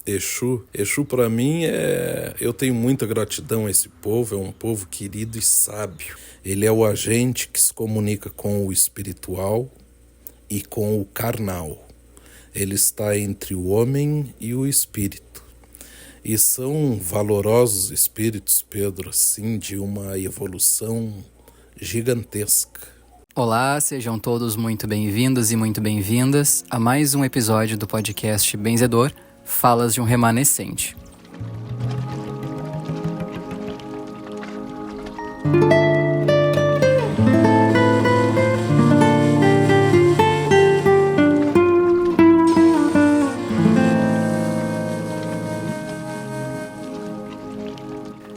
Exu para mim eu tenho muita gratidão a esse povo, é um povo querido e sábio. Ele é o agente que se comunica com o espiritual e com o carnal. Ele está entre o homem e o espírito. E são valorosos espíritos, Pedro, assim, de uma evolução gigantesca. Olá, sejam todos muito bem-vindos e muito bem-vindas a mais um episódio do podcast Benzedor, Falas de um Remanescente.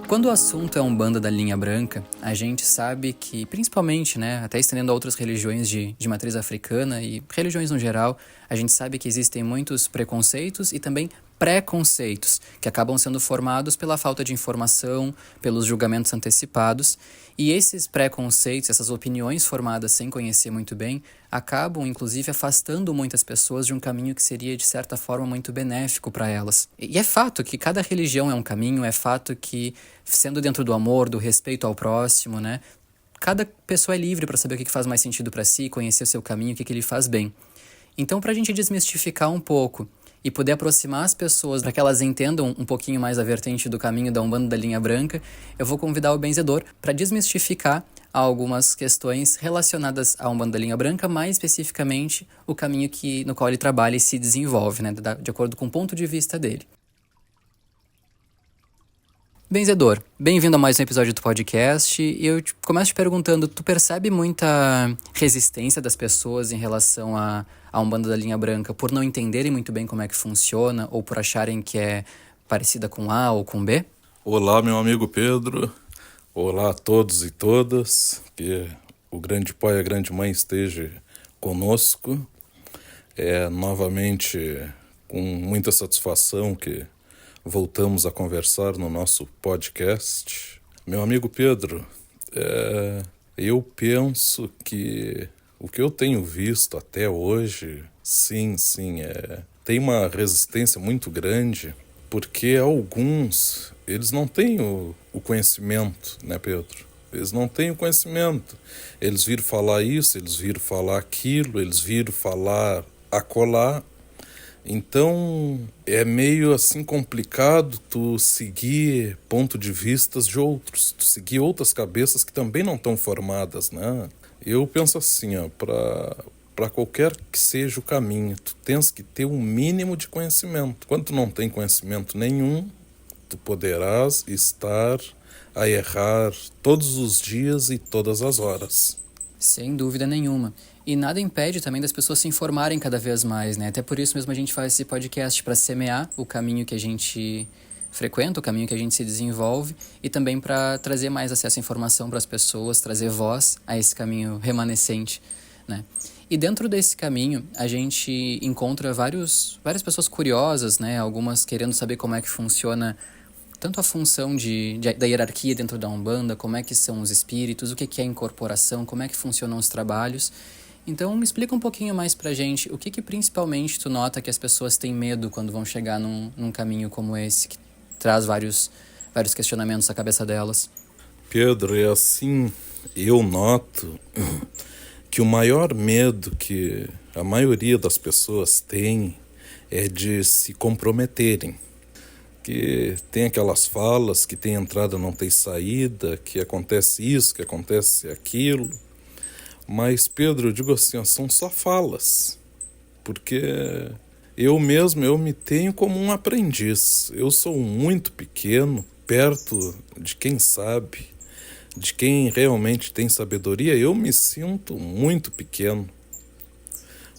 Quando o assunto é a Umbanda da linha branca, a gente sabe que, principalmente, até estendendo a outras religiões de matriz africana e religiões no geral, a gente sabe que existem muitos preconceitos e também preconceitos, que acabam sendo formados pela falta de informação, pelos julgamentos antecipados, e esses preconceitos, essas opiniões formadas sem conhecer muito bem, acabam, inclusive, afastando muitas pessoas de um caminho que seria, de certa forma, muito benéfico para elas. E é fato que cada religião é um caminho, é fato que, sendo dentro do amor, do respeito ao próximo, cada pessoa é livre para saber o que faz mais sentido para si, conhecer o seu caminho, o que lhe faz bem. Então, para a gente desmistificar um pouco e poder aproximar as pessoas para que elas entendam um pouquinho mais a vertente do caminho da Umbanda da linha branca, eu vou convidar o benzedor para desmistificar algumas questões relacionadas à Umbanda da linha branca, mais especificamente o caminho no qual ele trabalha e se desenvolve, de acordo com o ponto de vista dele. Benzedor, bem-vindo a mais um episódio do podcast. E eu começo te perguntando, tu percebe muita resistência das pessoas em relação à Umbanda da linha branca por não entenderem muito bem como é que funciona ou por acharem que é parecida com A ou com B? Olá, meu amigo Pedro. Olá a todos e todas. Que o grande pai e a grande mãe esteja conosco. Novamente, com muita satisfação que voltamos a conversar no nosso podcast. Meu amigo Pedro, eu penso que o que eu tenho visto até hoje, sim, tem uma resistência muito grande, porque alguns, eles não têm o conhecimento, né, Pedro? Eles não têm o conhecimento. Eles viram falar isso, eles viram falar aquilo, eles viram falar acolá. Então, é meio assim complicado tu seguir ponto de vistas de outros, tu seguir outras cabeças que também não estão formadas, né? Eu penso assim, ó, para qualquer que seja o caminho, tu tens que ter um mínimo de conhecimento. Quando tu não tem conhecimento nenhum, tu poderás estar a errar todos os dias e todas as horas. Sem dúvida nenhuma. E nada impede também das pessoas se informarem cada vez mais, Até por isso mesmo a gente faz esse podcast, para semear o caminho que a gente frequenta, o caminho que a gente se desenvolve, e também para trazer mais acesso à informação para as pessoas, trazer voz a esse caminho remanescente, E dentro desse caminho, a gente encontra várias pessoas curiosas, Algumas querendo saber como é que funciona tanto a função da hierarquia dentro da Umbanda, como é que são os espíritos, o que é incorporação, como é que funcionam os trabalhos. Então, me explica um pouquinho mais pra gente, o que principalmente tu nota que as pessoas têm medo quando vão chegar num caminho como esse, que traz vários questionamentos à cabeça delas. Pedro, é assim, eu noto que o maior medo que a maioria das pessoas tem é de se comprometerem. Que tem aquelas falas que tem entrada, não tem saída, que acontece isso, que acontece aquilo. Mas, Pedro, eu digo assim, ó, são só falas. Porque eu me tenho como um aprendiz. Eu sou muito pequeno, perto de quem sabe, de quem realmente tem sabedoria. Eu me sinto muito pequeno.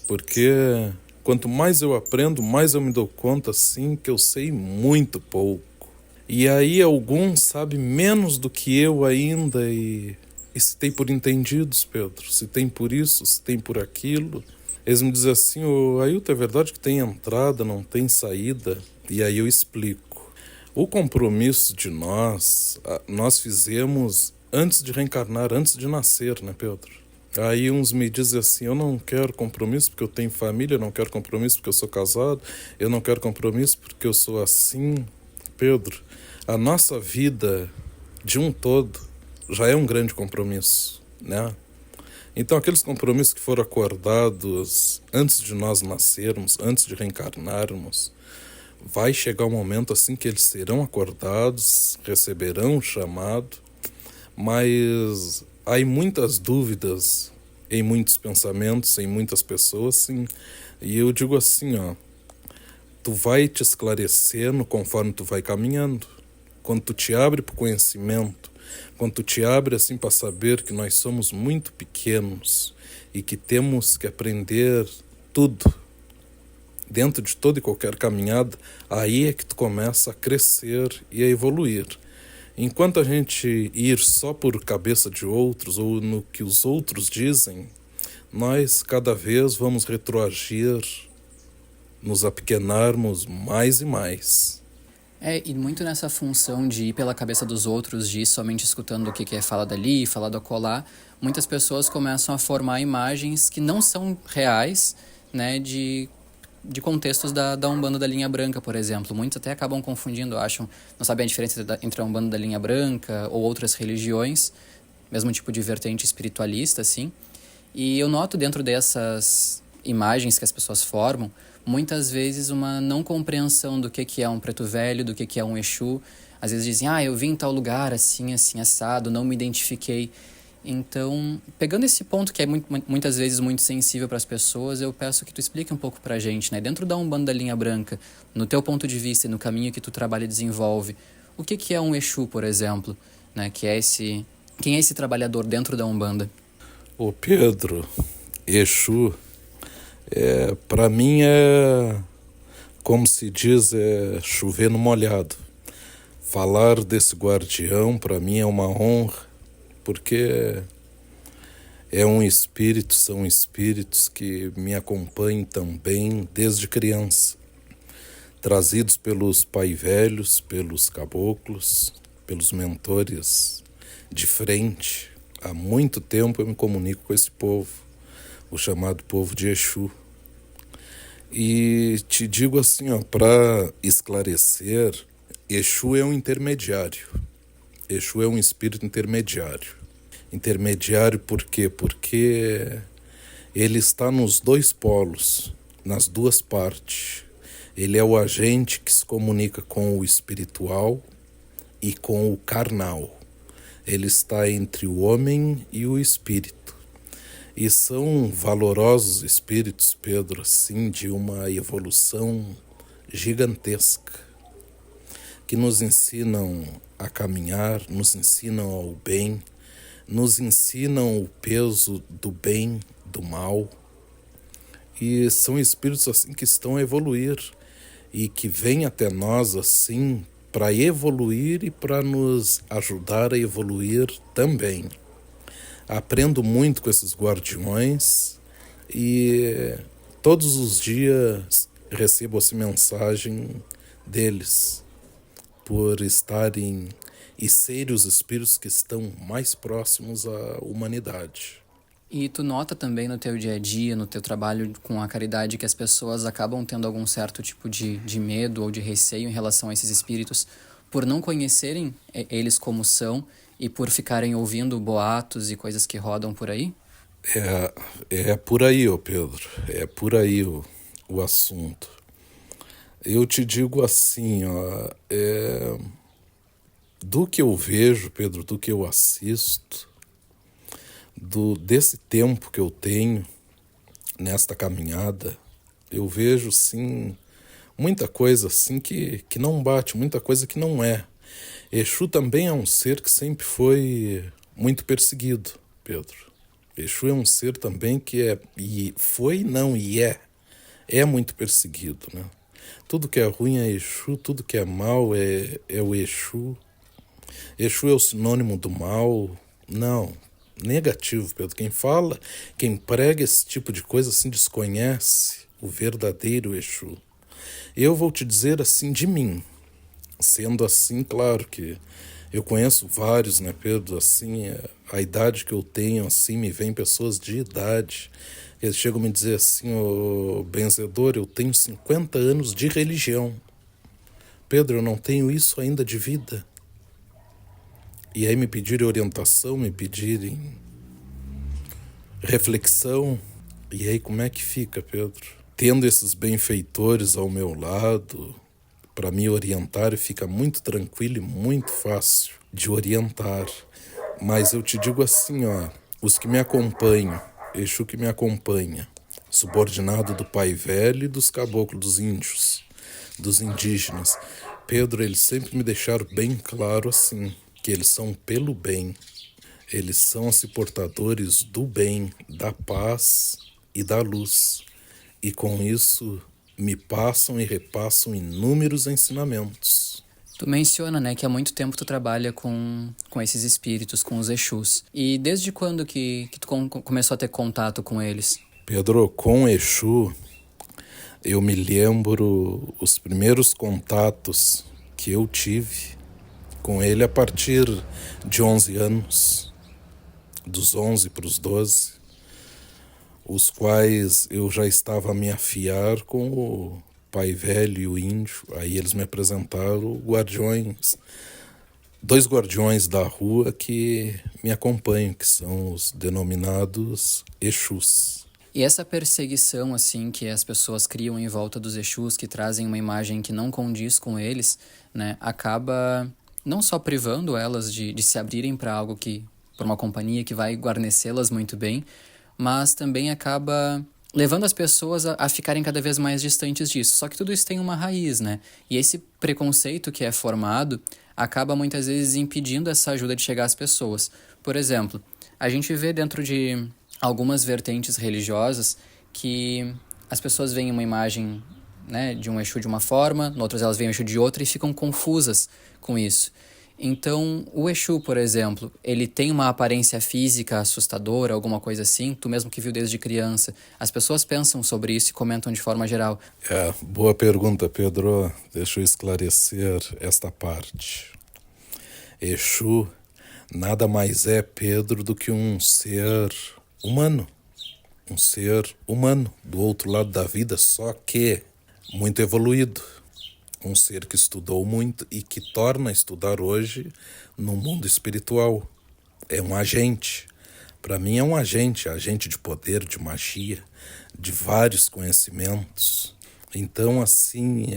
Porque quanto mais eu aprendo, mais eu me dou conta, assim, que eu sei muito pouco. E aí alguns sabem menos do que eu ainda e se tem por entendidos, Pedro. Se tem por isso, se tem por aquilo. Eles me dizem assim, Ailton, é verdade que tem entrada, não tem saída? E aí eu explico. O compromisso de nós fizemos antes de reencarnar, antes de nascer, né, Pedro? Aí uns me dizem assim, eu não quero compromisso porque eu tenho família, eu não quero compromisso porque eu sou casado, eu não quero compromisso porque eu sou assim. Pedro, a nossa vida de um todo já é um grande compromisso, né? Então aqueles compromissos que foram acordados antes de nós nascermos, antes de reencarnarmos, vai chegar um momento assim que eles serão acordados, receberão o chamado, mas há muitas dúvidas em muitos pensamentos, em muitas pessoas, sim. E eu digo assim, ó, tu vai te esclarecendo conforme tu vai caminhando. Quando tu te abre para o conhecimento, quando tu te abre assim para saber que nós somos muito pequenos e que temos que aprender tudo dentro de toda e qualquer caminhada, aí é que tu começa a crescer e a evoluir. Enquanto a gente ir só por cabeça de outros ou no que os outros dizem, nós cada vez vamos retroagir, nos apequenarmos mais e mais. E muito nessa função de ir pela cabeça dos outros, de ir somente escutando o que é falado ali, falado acolá, muitas pessoas começam a formar imagens que não são reais, né, de contextos da Umbanda da linha branca, por exemplo. Muitos até acabam confundindo, acham, não sabem a diferença entre a Umbanda da linha branca ou outras religiões, mesmo tipo de vertente espiritualista, assim. E eu noto dentro dessas imagens que as pessoas formam, muitas vezes uma não compreensão do que é um preto velho, do que é um Exu. Às vezes dizem, eu vim em tal lugar, assim, assim, assado, não me identifiquei. Então, pegando esse ponto que é muitas vezes muito sensível para as pessoas, eu peço que tu explique um pouco pra gente, né? Dentro da Umbanda da linha branca, no teu ponto de vista e no caminho que tu trabalha e desenvolve, o que é um Exu, por exemplo, né? Quem é esse trabalhador dentro da Umbanda? Ô Pedro, Exu, para mim como se diz, chover no molhado. Falar desse guardião para mim é uma honra, porque são espíritos que me acompanham também desde criança, trazidos pelos pai velhos, pelos caboclos, pelos mentores de frente. Há muito tempo eu me comunico com esse povo, o chamado povo de Exu. E te digo assim, para esclarecer, Exu é um intermediário. Exu é um espírito intermediário. Intermediário por quê? Porque ele está nos dois polos, nas duas partes. Ele é o agente que se comunica com o espiritual e com o carnal. Ele está entre o homem e o espírito. E são valorosos espíritos, Pedro, assim, de uma evolução gigantesca, que nos ensinam a caminhar, nos ensinam ao bem, nos ensinam o peso do bem, do mal. E são espíritos assim que estão a evoluir e que vêm até nós assim para evoluir e para nos ajudar a evoluir também. Aprendo muito com esses guardiões e todos os dias recebo essa mensagem deles por estarem e serem os espíritos que estão mais próximos à humanidade. E tu nota também no teu dia a dia, no teu trabalho com a caridade, que as pessoas acabam tendo algum certo tipo de medo ou de receio em relação a esses espíritos por não conhecerem eles como são e por ficarem ouvindo boatos e coisas que rodam por aí? É por aí, ô Pedro, é por aí o assunto. Eu te digo assim, do que eu vejo, Pedro, do que eu assisto, desse tempo que eu tenho nesta caminhada, eu vejo, sim, muita coisa assim que não bate, muita coisa que não é. Exu também é um ser que sempre foi muito perseguido, Pedro. Exu é um ser também que é muito perseguido, né? Tudo que é ruim é Exu, tudo que é mal é o Exu. Exu é o sinônimo do mal. Não, negativo, Pedro. Quem prega esse tipo de coisa assim desconhece o verdadeiro Exu. Eu vou te dizer assim de mim, sendo assim, claro que eu conheço vários, né, Pedro, assim, a idade que eu tenho, assim, me vem pessoas de idade. Eles chegam a me dizer assim, ô benzedor, eu tenho 50 anos de religião. Pedro, eu não tenho isso ainda de vida. E aí me pedirem orientação, me pedirem reflexão. E aí como é que fica, Pedro? Tendo esses benfeitores ao meu lado, para me orientar, fica muito tranquilo e muito fácil de orientar. Mas eu te digo assim, ó, os que me acompanham, Exu que me acompanha, subordinado do Pai Velho e dos caboclos, dos índios, dos indígenas. Pedro, eles sempre me deixaram bem claro assim, que eles são pelo bem. Eles são os portadores do bem, da paz e da luz. E com isso me passam e repassam inúmeros ensinamentos. Tu menciona, né, que há muito tempo tu trabalha com esses espíritos, com os Exus. E desde quando que tu começou a ter contato com eles? Pedro, com Exu, eu me lembro os primeiros contatos que eu tive com ele a partir de 11 anos, dos 11 para os 12, os quais eu já estava a me afiar com o Pai Velho e o Índio. Aí eles me apresentaram guardiões, 2 guardiões da rua que me acompanham, que são os denominados Exus. E essa perseguição, assim, que as pessoas criam em volta dos Exus, que trazem uma imagem que não condiz com eles, né, acaba não só privando elas de se abrirem para algo que, para uma companhia que vai guarnecê-las muito bem, mas também acaba levando as pessoas a ficarem cada vez mais distantes disso. Só que tudo isso tem uma raiz, né? E esse preconceito que é formado acaba muitas vezes impedindo essa ajuda de chegar às pessoas. Por exemplo, a gente vê dentro de algumas vertentes religiosas que as pessoas veem uma imagem, né, de um Exu de uma forma, noutras elas veem o Exu de outra e ficam confusas com isso. Então, o Exu, por exemplo, ele tem uma aparência física assustadora, alguma coisa assim, tu mesmo que viu desde criança. As pessoas pensam sobre isso e comentam de forma geral. Boa pergunta, Pedro. Deixa eu esclarecer esta parte. Exu nada mais é, Pedro, do que um ser humano. Um ser humano do outro lado da vida, só que muito evoluído. Um ser que estudou muito e que torna a estudar hoje no mundo espiritual. É um agente. Para mim é um agente de poder, de magia, de vários conhecimentos. Então, assim,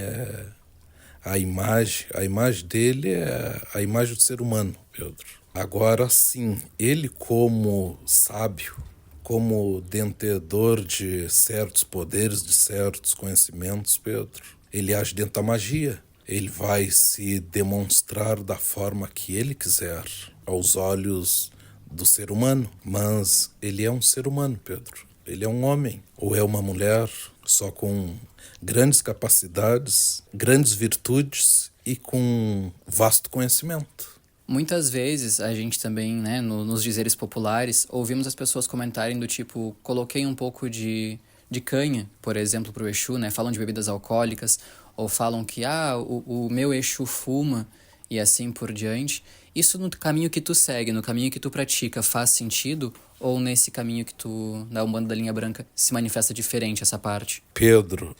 a imagem dele é a imagem do ser humano, Pedro. Agora, sim, ele como sábio, como detentor de certos poderes, de certos conhecimentos, Pedro, ele age dentro da magia. Ele vai se demonstrar da forma que ele quiser, aos olhos do ser humano. Mas ele é um ser humano, Pedro. Ele é um homem, ou é uma mulher, só com grandes capacidades, grandes virtudes e com vasto conhecimento. Muitas vezes a gente também, né, nos dizeres populares, ouvimos as pessoas comentarem do tipo, coloquei um pouco de canha, por exemplo, para o Exu, né? Falam de bebidas alcoólicas, ou falam que o meu Exu fuma, e assim por diante. Isso no caminho que tu segue, no caminho que tu pratica, faz sentido? Ou nesse caminho que tu, da Umbanda da Linha Branca, se manifesta diferente essa parte? Pedro,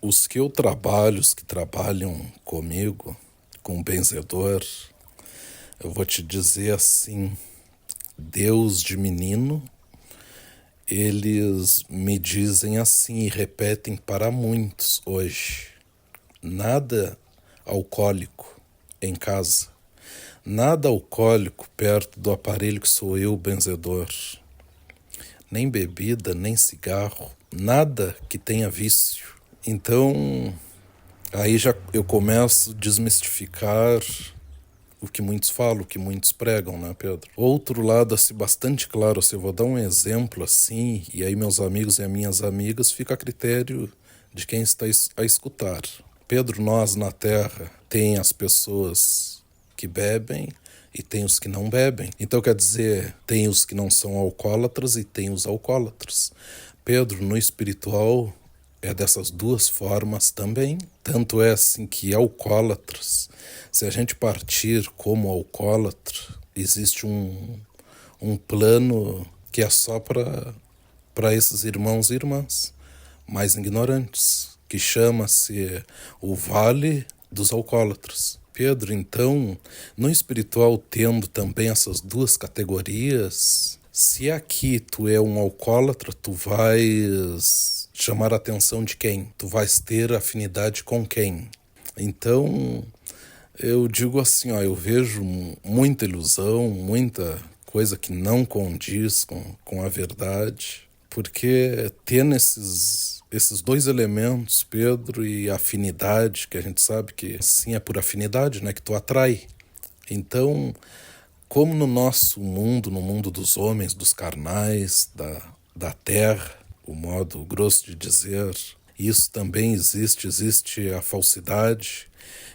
os que eu trabalho, os que trabalham comigo, com o benzedor, eu vou te dizer assim, Deus de menino, eles me dizem assim e repetem para muitos hoje: nada alcoólico em casa, nada alcoólico perto do aparelho que sou eu, o benzedor, nem bebida, nem cigarro, nada que tenha vício. Então, aí já eu começo a desmistificar o que muitos falam, o que muitos pregam, né, Pedro? Outro lado, assim, bastante claro, assim, eu vou dar um exemplo, assim, e aí meus amigos e as minhas amigas fica a critério de quem está a escutar. Pedro, nós na Terra tem as pessoas que bebem e tem os que não bebem. Então, quer dizer, tem os que não são alcoólatras e tem os alcoólatras. Pedro, no espiritual, é dessas duas formas também. Tanto é assim que alcoólatras, se a gente partir como alcoólatra, Existe um plano que é só para esses irmãos e irmãs mais ignorantes, que chama-se o Vale dos Alcoólatras. Pedro, então, no espiritual, tendo também essas duas categorias, se aqui tu é um alcoólatra, tu vais chamar a atenção de quem? Tu vais ter afinidade com quem? Então, eu digo assim, ó, eu vejo muita ilusão, muita coisa que não condiz com a verdade, porque tendo esses dois elementos, Pedro, e a afinidade, que a gente sabe que sim é por afinidade, né, que tu atrai. Então, como no nosso mundo, no mundo dos homens, dos carnais, da terra, o modo grosso de dizer, isso também existe a falsidade,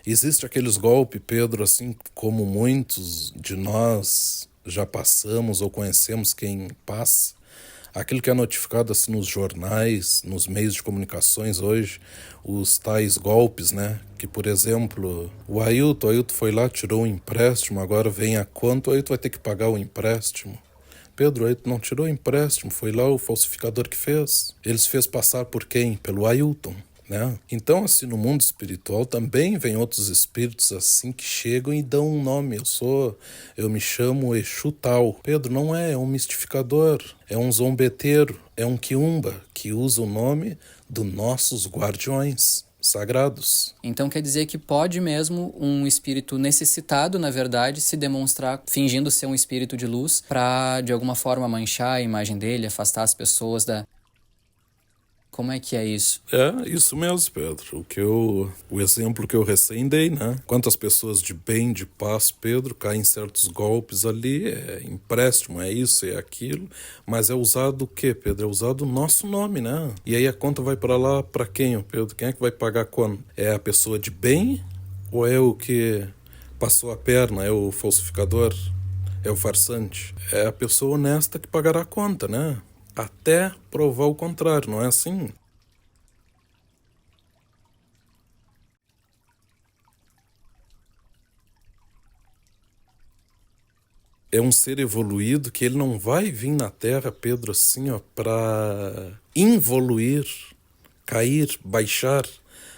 existe aqueles golpes, Pedro, assim como muitos de nós já passamos ou conhecemos quem passa, aquilo que é notificado assim nos jornais, nos meios de comunicações hoje, os tais golpes, né? Que, por exemplo, o Ailton foi lá, tirou um empréstimo, agora vem a conta, o Ailton vai ter que pagar o empréstimo. Pedro, o Ailton não tirou o empréstimo, foi lá o falsificador que fez. Ele se fez passar por quem? Pelo Ailton. Né? Então, assim, no mundo espiritual também vem outros espíritos assim que chegam e dão um nome. Eu me chamo Exu tal. Pedro, não é um mistificador, é um zombeteiro, é um quiumba que usa o nome dos nossos guardiões sagrados. Então quer dizer que pode mesmo um espírito necessitado, na verdade, se demonstrar fingindo ser um espírito de luz para, de alguma forma, manchar a imagem dele, afastar as pessoas da... Como é que é isso? É, isso mesmo, Pedro. O exemplo que eu recém dei, né? Quantas pessoas de bem, de paz, Pedro, caem em certos golpes ali, é empréstimo, é isso, é aquilo, mas é usado o quê, Pedro? É usado o nosso nome, né? E aí a conta vai para lá para quem, Pedro? Quem é que vai pagar quando? É a pessoa de bem ou é o que passou a perna, é o falsificador, é o farsante? É a pessoa honesta que pagará a conta, né? Até provar o contrário, não é assim? É um ser evoluído que ele não vai vir na Terra, Pedro, assim, ó, para involuir, cair, baixar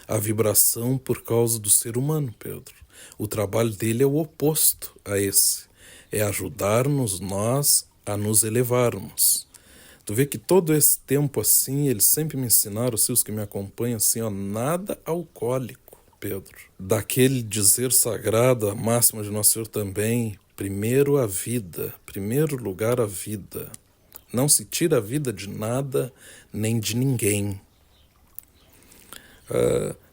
a vibração por causa do ser humano, Pedro. O trabalho dele é o oposto a esse. É ajudar-nos nós a nos elevarmos. Tu vê que todo esse tempo assim, eles sempre me ensinaram, assim, os que me acompanham, assim, ó, nada alcoólico, Pedro. Daquele dizer sagrado, a máxima de Nosso Senhor também, primeiro a vida, primeiro lugar a vida. Não se tira a vida de nada, nem de ninguém.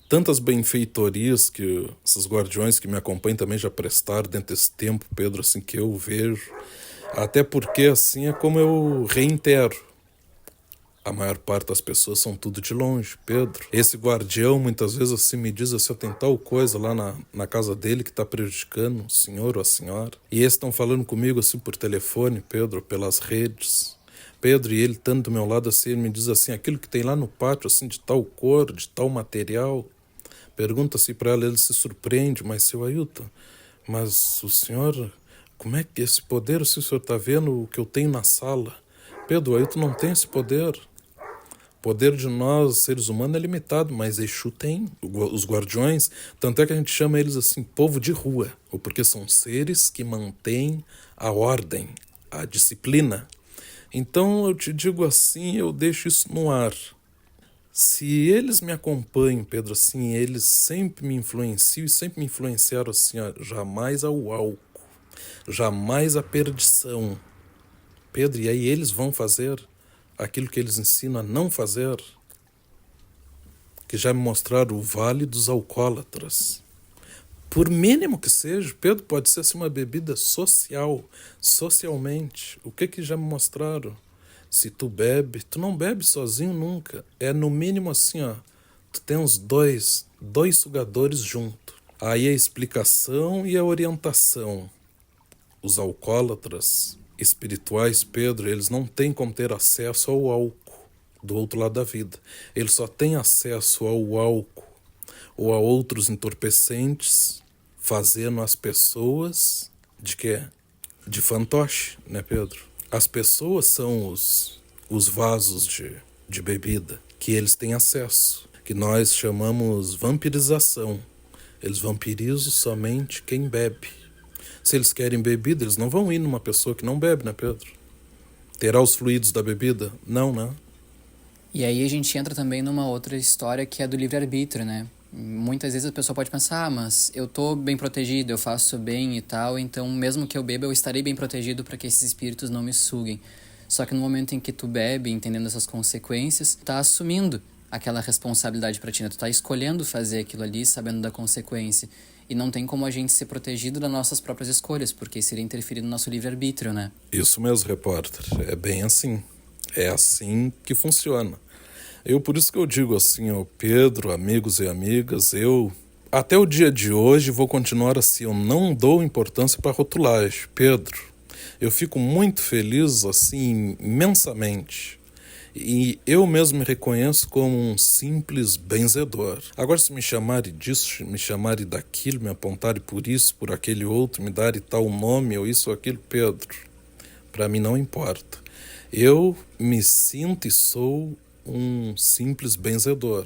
Tantas benfeitorias que esses guardiões que me acompanham também já prestaram dentro desse tempo, Pedro, assim, que eu vejo. Até porque, assim, é como eu reitero. A maior parte das pessoas são tudo de longe, Pedro. Esse guardião, muitas vezes, assim, me diz assim, tem tal coisa lá na casa dele que está prejudicando o senhor ou a senhora. E eles estão falando comigo, assim, por telefone, Pedro, pelas redes. Pedro, e ele estando do meu lado, assim, ele me diz assim, aquilo que tem lá no pátio, assim, de tal cor, de tal material. Pergunta-se para ela, ele se surpreende, mas seu Ailton, mas o senhor, como é que esse poder, se o senhor está vendo o que eu tenho na sala? Pedro, o Ailton não tem esse poder. O poder de nós, seres humanos, é limitado, mas Exu tem, os guardiões, tanto é que a gente chama eles assim, povo de rua, ou porque são seres que mantêm a ordem, a disciplina. Então eu te digo assim, eu deixo isso no ar. Se eles me acompanham, Pedro, assim, eles sempre me influenciam e sempre me influenciaram assim, ó, jamais ao álcool, jamais à perdição. Pedro, e aí eles vão fazer aquilo que eles ensinam a não fazer, que já me mostraram o vale dos alcoólatras. Por mínimo que seja, Pedro, pode ser assim, uma bebida social, socialmente. O que já me mostraram? Se tu bebe, tu não bebe sozinho nunca. É no mínimo assim, ó, tu tem uns dois sugadores junto. Aí a explicação e a orientação. Os alcoólatras espirituais, Pedro, eles não têm como ter acesso ao álcool do outro lado da vida. Eles só têm acesso ao álcool ou a outros entorpecentes, fazendo as pessoas de quê? de fantoche, né, Pedro? As pessoas são os vasos de bebida que eles têm acesso, que nós chamamos vampirização. Eles vampirizam somente quem bebe. Se eles querem bebida, eles não vão ir numa pessoa que não bebe, né, Pedro? Terá os fluidos da bebida? Não, né? E aí a gente entra também numa outra história que é do livre-arbítrio, né? Muitas vezes a pessoa pode pensar, mas eu tô bem protegido, eu faço bem e tal, então mesmo que eu beba, eu estarei bem protegido para que esses espíritos não me suguem. Só que no momento em que tu bebe, entendendo essas consequências, tá assumindo aquela responsabilidade para ti, né? Tu tá escolhendo fazer aquilo ali, sabendo da consequência. E não tem como a gente ser protegido das nossas próprias escolhas, porque seria interferir no nosso livre-arbítrio, né? Isso mesmo, repórter. É bem assim. É assim que funciona. Por isso que eu digo assim, ó, Pedro, amigos e amigas, até o dia de hoje vou continuar assim, eu não dou importância para rotulagem, Pedro. Eu fico muito feliz, assim, imensamente. E eu mesmo me reconheço como um simples benzedor. Agora, se me chamarem disso, me chamarem daquilo, me apontarem por isso, por aquele outro, me darem tal nome ou isso ou aquilo, Pedro, para mim não importa. Eu me sinto e sou um simples benzedor,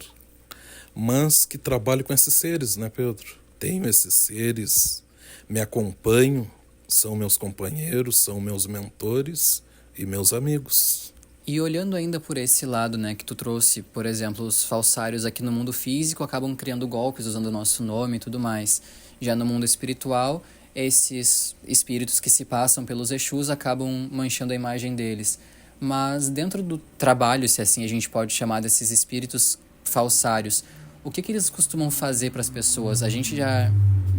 mas que trabalho com esses seres, né, Pedro? Tenho esses seres, me acompanho, são meus companheiros, são meus mentores e meus amigos. E olhando ainda por esse lado, né, que tu trouxe, por exemplo, os falsários aqui no mundo físico acabam criando golpes usando o nosso nome e tudo mais. Já no mundo espiritual, esses espíritos que se passam pelos Exus acabam manchando a imagem deles. Mas dentro do trabalho, se assim a gente pode chamar desses espíritos falsários, o que eles costumam fazer para as pessoas? A gente já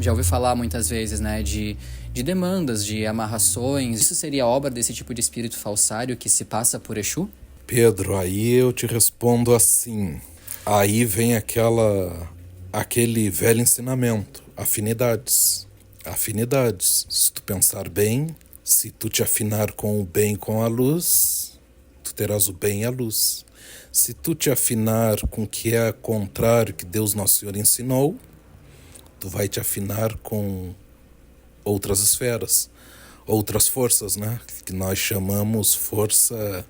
ouviu falar muitas vezes, né, de demandas, de amarrações. Isso seria obra desse tipo de espírito falsário que se passa por Exu? Pedro, aí eu te respondo assim. Aí vem aquele velho ensinamento, afinidades. Afinidades. Se tu pensar bem, se tu te afinar com o bem e com a luz, tu terás o bem e a luz. Se tu te afinar com o que é contrário que Deus Nosso Senhor ensinou, tu vai te afinar com outras esferas, outras forças, né? Que nós chamamos força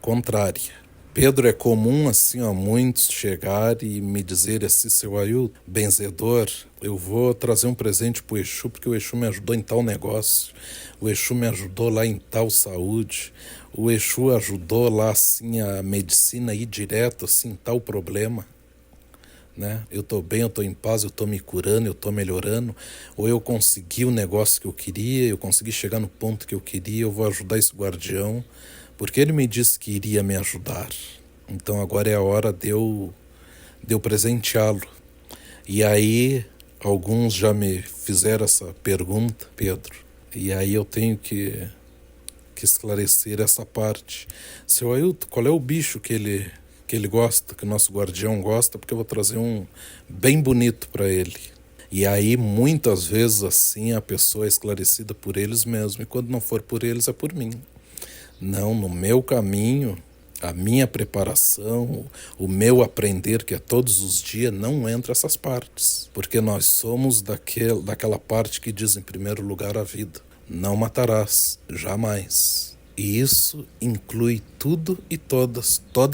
contrária. Pedro, é comum assim, ó, muitos chegar e me dizer assim, seu Ailton, benzedor, eu vou trazer um presente pro Exu porque o Exu me ajudou em tal negócio, o Exu me ajudou lá em tal saúde, o Exu ajudou lá assim a medicina ir direto assim em tal problema, né? Eu tô bem, eu tô em paz, eu tô me curando, eu tô melhorando, ou eu consegui o negócio que eu queria, eu consegui chegar no ponto que eu queria, eu vou ajudar esse guardião, porque ele me disse que iria me ajudar. Então agora é a hora de eu presenteá-lo. E aí alguns já me fizeram essa pergunta, Pedro, e aí eu tenho que esclarecer essa parte. Seu Ailton, qual é o bicho que ele gosta, que o nosso guardião gosta, porque eu vou trazer um bem bonito para ele. E aí, muitas vezes, assim, a pessoa é esclarecida por eles mesmos, e quando não for por eles, é por mim. Não, no meu caminho, a minha preparação, o meu aprender, que é todos os dias, não entra essas partes. Porque nós somos daquela parte que diz, em primeiro lugar, a vida. Não matarás, jamais. E isso inclui tudo e toda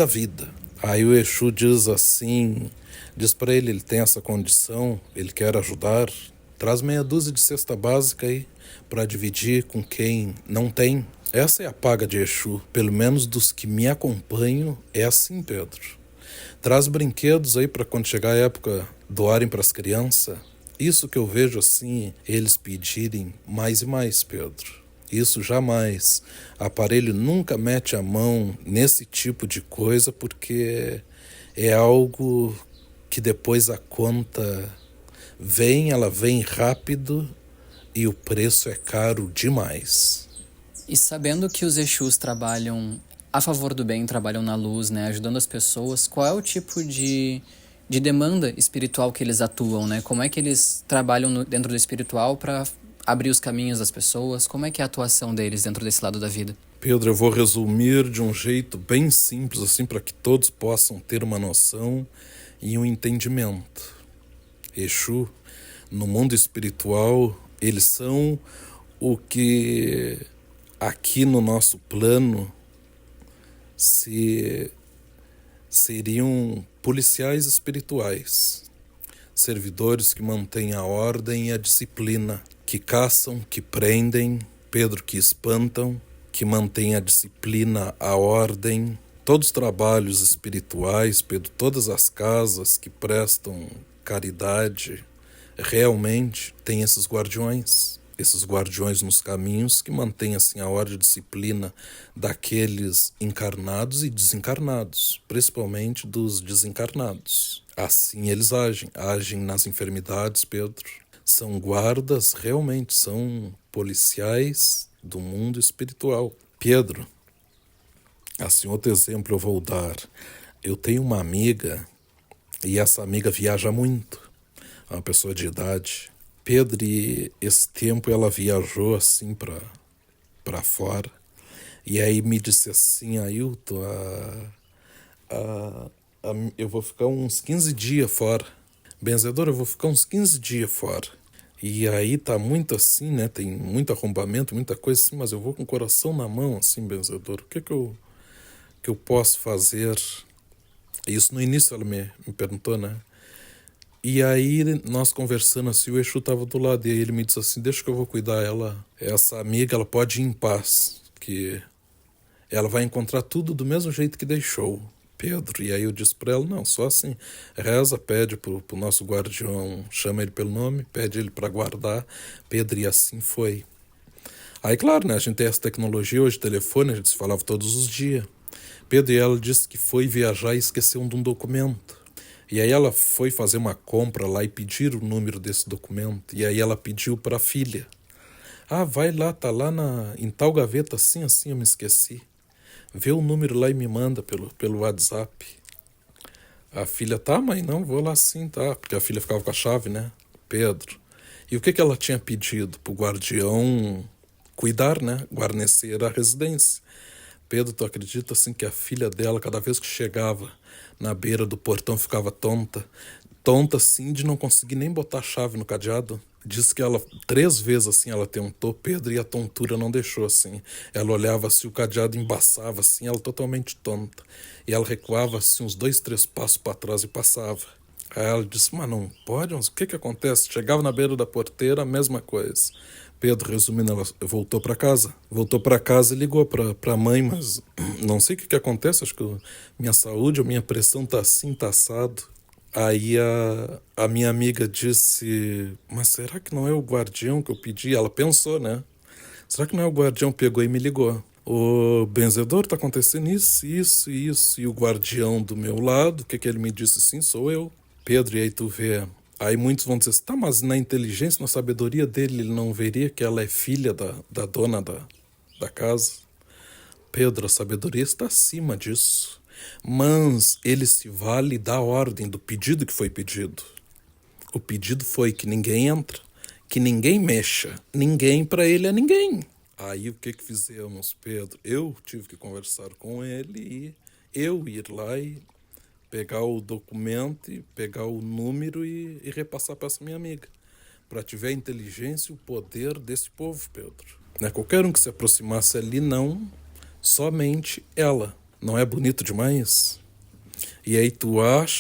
a vida. Aí o Exu diz assim, diz para ele tem essa condição, ele quer ajudar, traz meia dúzia de cesta básica aí para dividir com quem não tem. Essa é a paga de Exu, pelo menos dos que me acompanham, é assim, Pedro. Traz brinquedos aí para quando chegar a época doarem para as crianças. Isso que eu vejo assim, eles pedirem mais e mais, Pedro. Isso jamais. Aparelho nunca mete a mão nesse tipo de coisa porque é algo que depois a conta vem, ela vem rápido e o preço é caro demais. E sabendo que os Exus trabalham a favor do bem, trabalham na luz, né, ajudando as pessoas, qual é o tipo de demanda espiritual que eles atuam, né? Como é que eles trabalham dentro do espiritual para abrir os caminhos das pessoas? Como é que é a atuação deles dentro desse lado da vida? Pedro, eu vou resumir de um jeito bem simples, assim, para que todos possam ter uma noção e um entendimento. Exu, no mundo espiritual, eles são o que aqui no nosso plano seriam policiais espirituais, servidores que mantêm a ordem e a disciplina, que caçam, que prendem, Pedro, que espantam, que mantêm a disciplina, a ordem, todos os trabalhos espirituais, Pedro, todas as casas que prestam caridade, realmente têm esses guardiões nos caminhos que mantêm assim a ordem e disciplina daqueles encarnados e desencarnados, principalmente dos desencarnados. Assim eles agem nas enfermidades, Pedro. São guardas, realmente, são policiais do mundo espiritual. Pedro, assim, outro exemplo eu vou dar. Eu tenho uma amiga, e essa amiga viaja muito, é uma pessoa de idade. Pedro, e esse tempo ela viajou assim para fora, e aí me disse assim: Ailton, eu vou ficar uns 15 dias fora. Benzedor, eu vou ficar uns 15 dias fora. E aí tá muito assim, né? Tem muito arrombamento, muita coisa assim, mas eu vou com o coração na mão, assim, benzedor. O que eu posso fazer? Isso no início ela me perguntou, né? E aí nós conversando assim, o Exu tava do lado, e aí ele me disse assim: deixa que eu vou cuidar ela. Essa amiga, ela pode ir em paz, que ela vai encontrar tudo do mesmo jeito que deixou, Pedro. E aí eu disse pra ela: não, só assim, reza, pede pro nosso guardião, chama ele pelo nome, pede ele pra guardar, Pedro, e assim foi. Aí, claro, né, a gente tem essa tecnologia hoje, telefone, a gente se falava todos os dias. Pedro, e ela disse que foi viajar e esqueceu de um documento. E aí ela foi fazer uma compra lá e pedir o número desse documento. E aí ela pediu para a filha: ah, vai lá, tá lá em tal gaveta, assim, eu me esqueci. Vê o número lá e me manda pelo WhatsApp. A filha: tá, mãe, não, vou lá sim, tá. Porque a filha ficava com a chave, né? Pedro. E o que ela tinha pedido? Pro guardião cuidar, né? Guarnecer a residência. Pedro, tu acredita assim que a filha dela, cada vez que chegava na beira do portão, ficava tonta? Tonta assim de não conseguir nem botar a chave no cadeado. Diz que ela, 3 vezes assim, ela tentou, Pedro, e a tontura não deixou assim. Ela olhava assim, o cadeado embaçava assim, ela totalmente tonta. E ela recuava assim, uns 2, 3 passos para trás e passava. Aí ela disse: mas não pode, mas o que acontece? Chegava na beira da porteira, a mesma coisa. Pedro, resumindo, ela voltou para casa. Voltou para casa e ligou para a mãe, mas não sei o que acontece, acho que minha saúde, a minha pressão tá assim, tá assado. Aí a minha amiga disse: mas será que não é o guardião que eu pedi? Ela pensou, né? Será que não é o guardião? Pegou e me ligou: o benzedor, tá acontecendo isso, isso e isso. E o guardião do meu lado, o que ele me disse? Sim, sou eu. Pedro, e aí tu vê. Aí muitos vão dizer assim: tá, mas na inteligência, na sabedoria dele, ele não veria que ela é filha da dona da casa? Pedro, a sabedoria está acima disso. Mas ele se vale da ordem, do pedido que foi pedido. O pedido foi que ninguém entra, que ninguém mexa. Ninguém para ele é ninguém. Aí o que fizemos, Pedro? Eu tive que conversar com ele e eu ir lá e pegar o documento e pegar o número e repassar para essa minha amiga. Para tiver a inteligência e o poder desse povo, Pedro. Não é qualquer um que se aproximasse ali, não. Somente ela. Não é bonito demais? E aí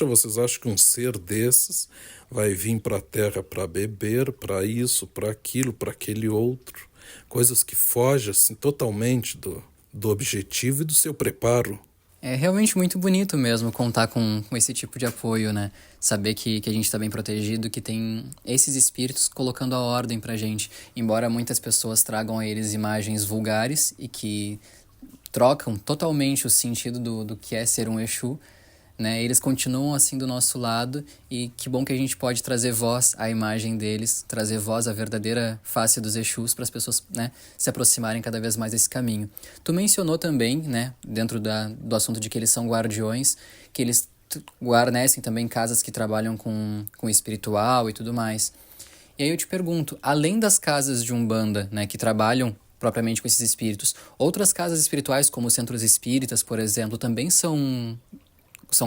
vocês acham que um ser desses vai vir para a Terra para beber, para isso, para aquilo, para aquele outro? Coisas que fogem assim, totalmente do objetivo e do seu preparo. É realmente muito bonito mesmo contar com esse tipo de apoio, né? Saber que a gente está bem protegido, que tem esses espíritos colocando a ordem pra gente. Embora muitas pessoas tragam a eles imagens vulgares e que trocam totalmente o sentido do que é ser um Exu, né? Eles continuam assim do nosso lado, e que bom que a gente pode trazer voz à imagem deles, trazer voz à verdadeira face dos Exus para as pessoas, né, se aproximarem cada vez mais desse caminho. Tu mencionou também, né, dentro do assunto de que eles são guardiões, que eles guarnecem também casas que trabalham com espiritual e tudo mais. E aí eu te pergunto, além das casas de Umbanda, né, que trabalham propriamente com esses espíritos, outras casas espirituais, como centros espíritas, por exemplo, também são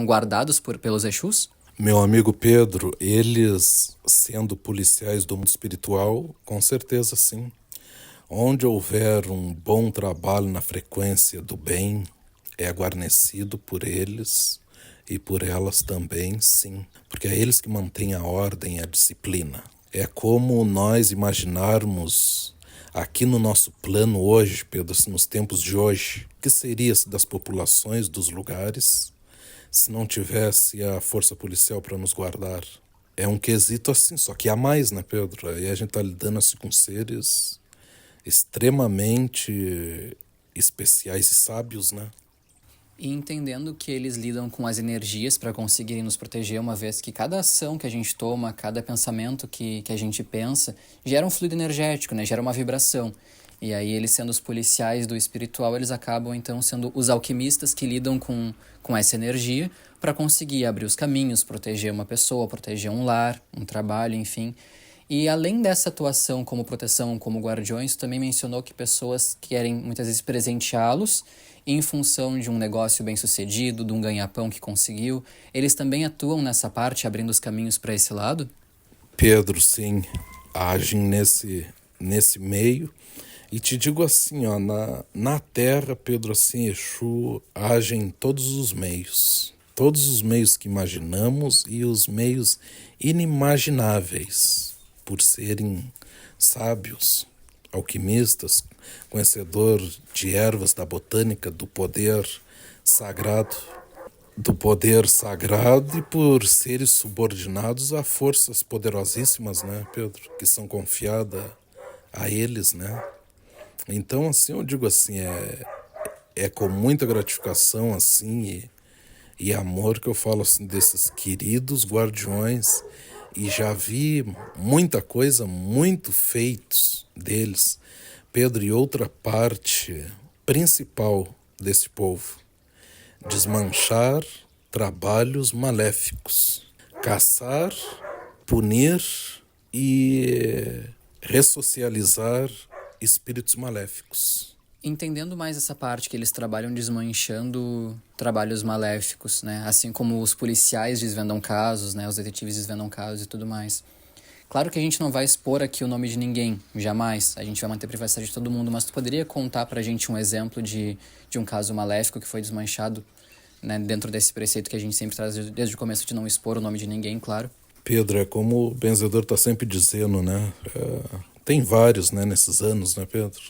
guardados pelos Exus? Meu amigo Pedro, eles sendo policiais do mundo espiritual, com certeza sim. Onde houver um bom trabalho na frequência do bem, é guarnecido por eles e por elas também, sim. Porque é eles que mantêm a ordem e a disciplina. É como nós imaginarmos aqui no nosso plano hoje, Pedro, nos tempos de hoje, o que seria das populações dos lugares se não tivesse a força policial para nos guardar? É um quesito assim, só que há mais, né, Pedro? Aí a gente está lidando assim com seres extremamente especiais e sábios, né? E entendendo que eles lidam com as energias para conseguirem nos proteger, uma vez que cada ação que a gente toma, cada pensamento que a gente pensa, gera um fluido energético, né? Gera uma vibração. E aí, eles sendo os policiais do espiritual, eles acabam então sendo os alquimistas que lidam com essa energia para conseguir abrir os caminhos, proteger uma pessoa, proteger um lar, um trabalho, enfim. E além dessa atuação como proteção, como guardiões, também mencionou que pessoas querem muitas vezes presenteá-los em função de um negócio bem-sucedido, de um ganha-pão que conseguiu. Eles também atuam nessa parte, abrindo os caminhos para esse lado? Pedro, sim, agem nesse meio. E te digo assim, ó, na Terra, Pedro, assim, Exu age em todos os meios. Todos os meios que imaginamos e os meios inimagináveis, por serem sábios, alquimistas, conhecedor de ervas da botânica, sagrado, do poder sagrado e por seres subordinados a forças poderosíssimas, né, Pedro, que são confiadas a eles, né? Então, assim, eu digo assim, é com muita gratificação, assim, e amor que eu falo, assim, desses queridos guardiões, e já vi muita coisa, muito feitos deles, Pedro, e outra parte principal desse povo, desmanchar trabalhos maléficos, caçar, punir e ressocializar espíritos maléficos. Entendendo mais essa parte que eles trabalham desmanchando trabalhos maléficos, né? Assim como os policiais desvendam casos, né? Os detetives desvendam casos e tudo mais. Claro que a gente não vai expor aqui o nome de ninguém, jamais. A gente vai manter a privacidade de todo mundo, mas tu poderia contar pra gente um exemplo de um caso maléfico que foi desmanchado, né? Dentro desse preceito que a gente sempre traz desde o começo de não expor o nome de ninguém, claro. Pedro, é como o benzedor está sempre dizendo, né? Tem vários, né, nesses anos, né, Pedro?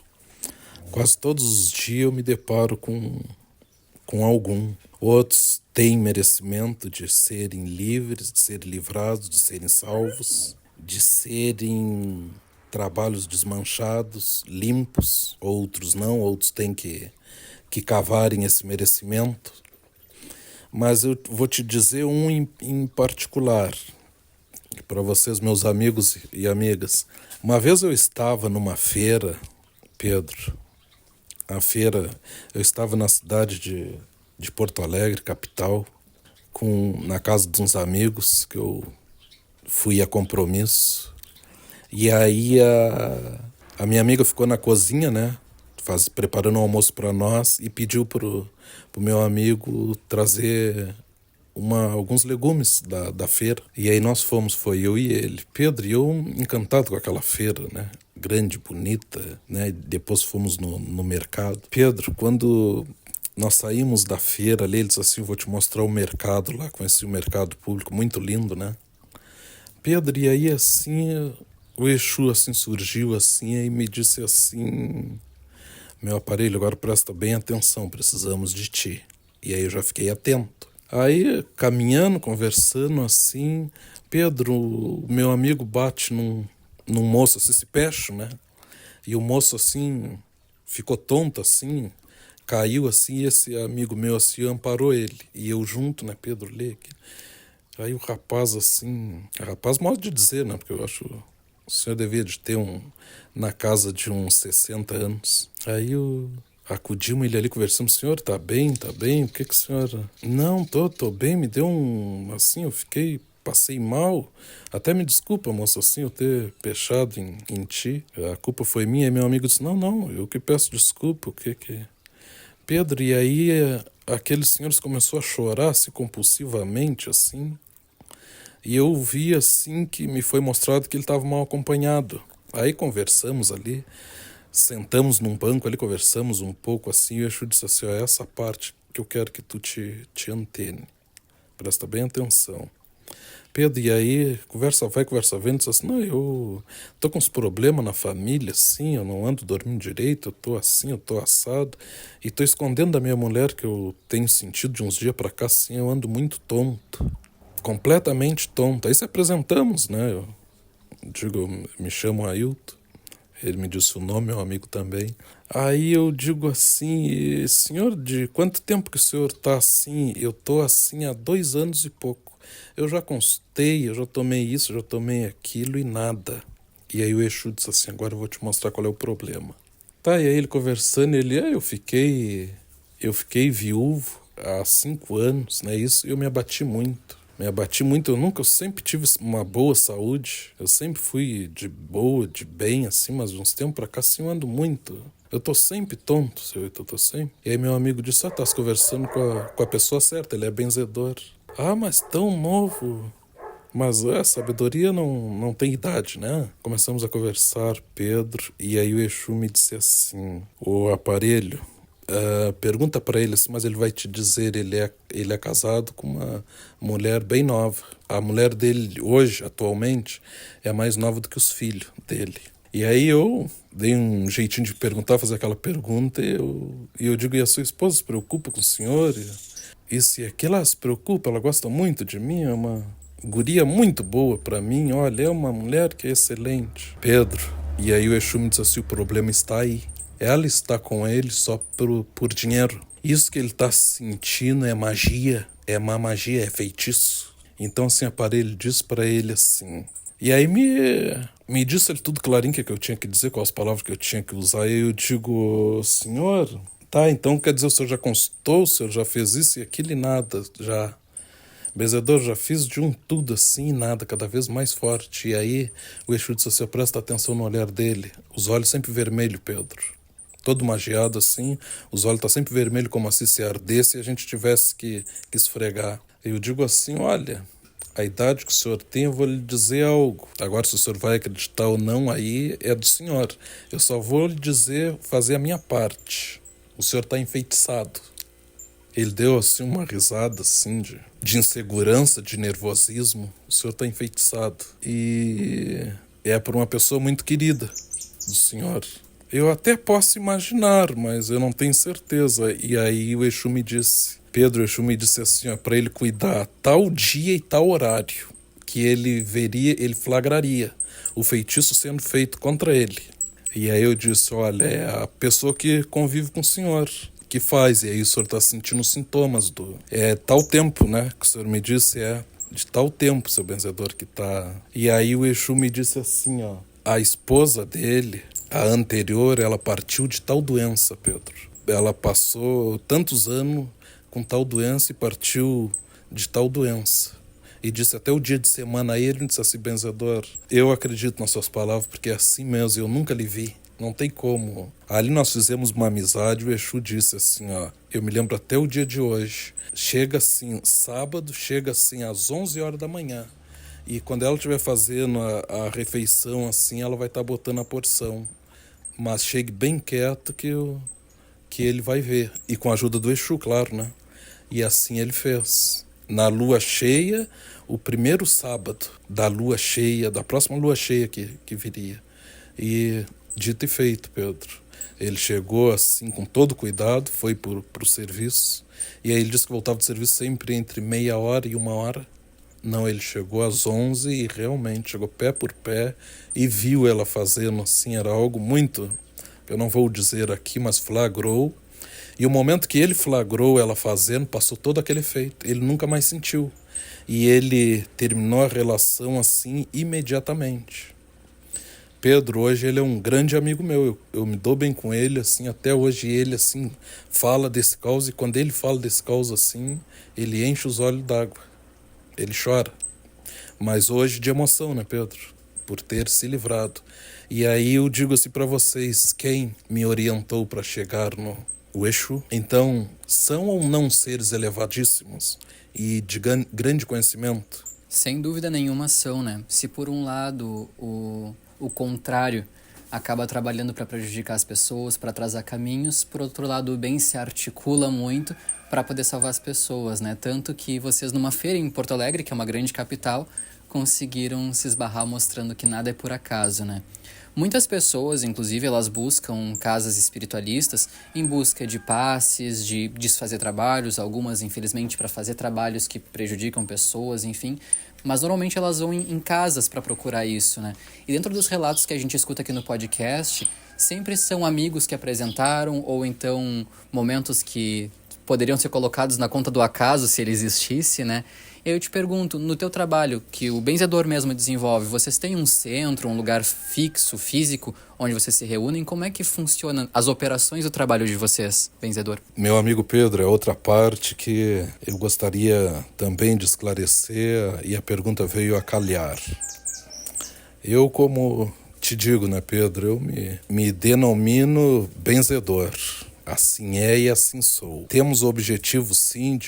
Quase todos os dias eu me deparo com algum. Outros têm merecimento de serem livres, de serem livrados, de serem salvos, de serem trabalhos desmanchados, limpos. Outros não, outros têm que cavarem esse merecimento. Mas eu vou te dizer um em particular, para vocês, meus amigos e amigas. Uma vez eu estava numa feira, Pedro, eu estava na cidade de Porto Alegre, capital, na casa de uns amigos que eu fui a compromisso. E aí a minha amiga ficou na cozinha, né, preparando um almoço para nós e pediu pro meu amigo trazer alguns legumes da feira. E aí foi eu e ele. Pedro e eu encantado com aquela feira, né? Grande, bonita, né? Depois fomos no mercado. Pedro, quando nós saímos da feira ali, ele disse assim, vou te mostrar o mercado lá. Conheci o mercado público, muito lindo, né? Pedro, e aí assim, o Exu assim surgiu assim e me disse assim, meu aparelho, agora presta bem atenção, precisamos de ti. E aí eu já fiquei atento. Aí, caminhando, conversando assim, Pedro, o meu amigo bate num moço assim, esse pecho, né? E o moço assim, ficou tonto assim, caiu assim, e esse amigo meu assim, amparou ele. E eu junto, né, Pedro, lê aqui. Aí o rapaz assim, modo de dizer, né, porque eu acho, o senhor devia de ter na casa de uns 60 anos. Aí acudimos ele ali, conversamos, senhor, tá bem, o que o senhor... Não, tô bem, me deu assim, passei mal, até me desculpa, moça, assim, eu ter pechado em ti, a culpa foi minha, e meu amigo disse, não, eu que peço desculpa, o que... Pedro, e aí aquele senhor começou a chorar, assim, compulsivamente, assim, e eu vi, assim, que me foi mostrado que ele estava mal acompanhado. Aí conversamos ali, sentamos num banco ali, conversamos um pouco assim, e o Exu disse assim, ó, essa parte que eu quero que tu te antene. Presta bem atenção. Pedro, e aí, conversa vai, conversa vem, diz assim, não, eu tô com uns problemas na família, assim, eu não ando dormindo direito, eu tô assim, eu tô assado, e tô escondendo da minha mulher que eu tenho sentido de uns dias pra cá, assim, eu ando muito tonto, completamente tonto. Aí se apresentamos, né, eu digo, eu me chamo Ailton, ele me disse o nome, meu amigo também. Aí eu digo assim, senhor, de quanto tempo que o senhor tá assim? Eu tô assim há 2 anos e pouco. Eu já consultei, eu já tomei isso, já tomei aquilo e nada. E aí o Exu disse assim, agora eu vou te mostrar qual é o problema. Tá, e aí ele conversando, ele, eu fiquei viúvo há 5 anos, né? Isso eu me abati muito. Me abati muito, eu sempre tive uma boa saúde, eu sempre fui de boa, de bem, assim, mas de uns tempos pra cá, assim, eu ando muito. Eu tô sempre tonto, seu Heitor, eu tô sempre. E aí meu amigo disse, tá se conversando com a pessoa certa, ele é benzedor. Ah, mas tão novo. Mas a sabedoria não tem idade, né? Começamos a conversar, Pedro, e aí o Exu me disse assim, o aparelho, pergunta pra ele assim, mas ele vai te dizer, ele é casado com uma mulher bem nova. A mulher dele hoje, atualmente, é mais nova do que os filhos dele. E aí eu dei um jeitinho de perguntar, fazer aquela pergunta, e eu digo, e a sua esposa se preocupa com o senhor? E se aquilo, ela se preocupa, ela gosta muito de mim, é uma guria muito boa pra mim, olha, é uma mulher que é excelente. Pedro, e aí o Exu me disse assim, o problema está aí. Ela está com ele só por dinheiro. Isso que ele está sentindo é magia, é má magia, é feitiço. Então assim, o aparelho diz pra ele assim. E aí me disse ele tudo clarinho que eu tinha que dizer, quais as palavras que eu tinha que usar. E eu digo, senhor, tá, então quer dizer, o senhor já consultou, o senhor já fez isso e aquilo e nada, já. Benzedor, já fiz de um tudo assim, nada, cada vez mais forte. E aí o Exu disse assim, presta atenção no olhar dele. Os olhos sempre vermelhos, Pedro. Todo magiado assim, os olhos tá sempre vermelhos como assim se ardesse e a gente tivesse que esfregar. Eu digo assim, olha, a idade que o senhor tem, eu vou lhe dizer algo. Agora, se o senhor vai acreditar ou não, aí é do senhor. Eu só vou lhe dizer, fazer a minha parte. O senhor tá enfeitiçado. Ele deu assim uma risada assim de insegurança, de nervosismo. O senhor está enfeitiçado. E é por uma pessoa muito querida do senhor. Eu até posso imaginar, mas eu não tenho certeza. E aí o Exu me disse, Pedro, o Exu me disse assim, ó, para ele cuidar tal dia e tal horário, que ele veria, ele flagraria o feitiço sendo feito contra ele. E aí eu disse, olha, é a pessoa que convive com o senhor que faz, e aí o senhor está sentindo os sintomas do... É tal tempo, né, que o senhor me disse, é de tal tempo, seu benzedor, que tá... E aí o Exu me disse assim, ó, a esposa dele, a anterior, ela partiu de tal doença, Pedro. Ela passou tantos anos com tal doença e partiu de tal doença. E disse até o dia de semana aí, ele me disse assim, benzedor, eu acredito nas suas palavras, porque é assim mesmo, eu nunca lhe vi. Não tem como. Ali nós fizemos uma amizade, o Exu disse assim, ó, eu me lembro até o dia de hoje. Chega assim, sábado, chega assim às 11 horas da manhã. E quando ela estiver fazendo a refeição assim, ela vai estar botando a porção. Mas chegue bem quieto que ele vai ver. E com a ajuda do Exu, claro, né? E assim ele fez. Na lua cheia, o primeiro sábado da lua cheia, da próxima lua cheia que viria. E dito e feito, Pedro. Ele chegou assim com todo cuidado, foi pro serviço. E aí ele disse que voltava do serviço sempre entre meia hora e 1 hora. Não, ele chegou às 11 e realmente chegou pé por pé e viu ela fazendo assim, era algo muito, eu não vou dizer aqui, mas flagrou. E o momento que ele flagrou ela fazendo, passou todo aquele efeito. Ele nunca mais sentiu. E ele terminou a relação assim imediatamente. Pedro, hoje ele é um grande amigo meu, eu me dou bem com ele, assim, até hoje ele, assim, fala desse caos, e quando ele fala desse caos, assim, ele enche os olhos d'água, ele chora, mas hoje de emoção, né, Pedro, por ter se livrado. E aí eu digo assim para vocês, quem me orientou para chegar no Exu, então, são ou não seres elevadíssimos e de grande conhecimento? Sem dúvida nenhuma são, né? Se por um lado o contrário acaba trabalhando para prejudicar as pessoas, para atrasar caminhos. Por outro lado, o bem se articula muito para poder salvar as pessoas, né? Tanto que vocês, numa feira em Porto Alegre, que é uma grande capital, conseguiram se esbarrar mostrando que nada é por acaso, né? Muitas pessoas, inclusive, elas buscam casas espiritualistas em busca de passes, de desfazer trabalhos, algumas, infelizmente, para fazer trabalhos que prejudicam pessoas, enfim. Mas normalmente elas vão em casas para procurar isso, né? E dentro dos relatos que a gente escuta aqui no podcast, sempre são amigos que apresentaram, ou então momentos que poderiam ser colocados na conta do acaso, se ele existisse, né? Eu te pergunto, no teu trabalho, que o benzedor mesmo desenvolve, vocês têm um centro, um lugar fixo, físico, onde vocês se reúnem? Como é que funcionam as operações do trabalho de vocês, benzedor? Meu amigo Pedro, é outra parte que eu gostaria também de esclarecer e a pergunta veio a calhar. Eu, como te digo, né, Pedro, eu me denomino benzedor. Assim é e assim sou. Temos o objetivo, sim,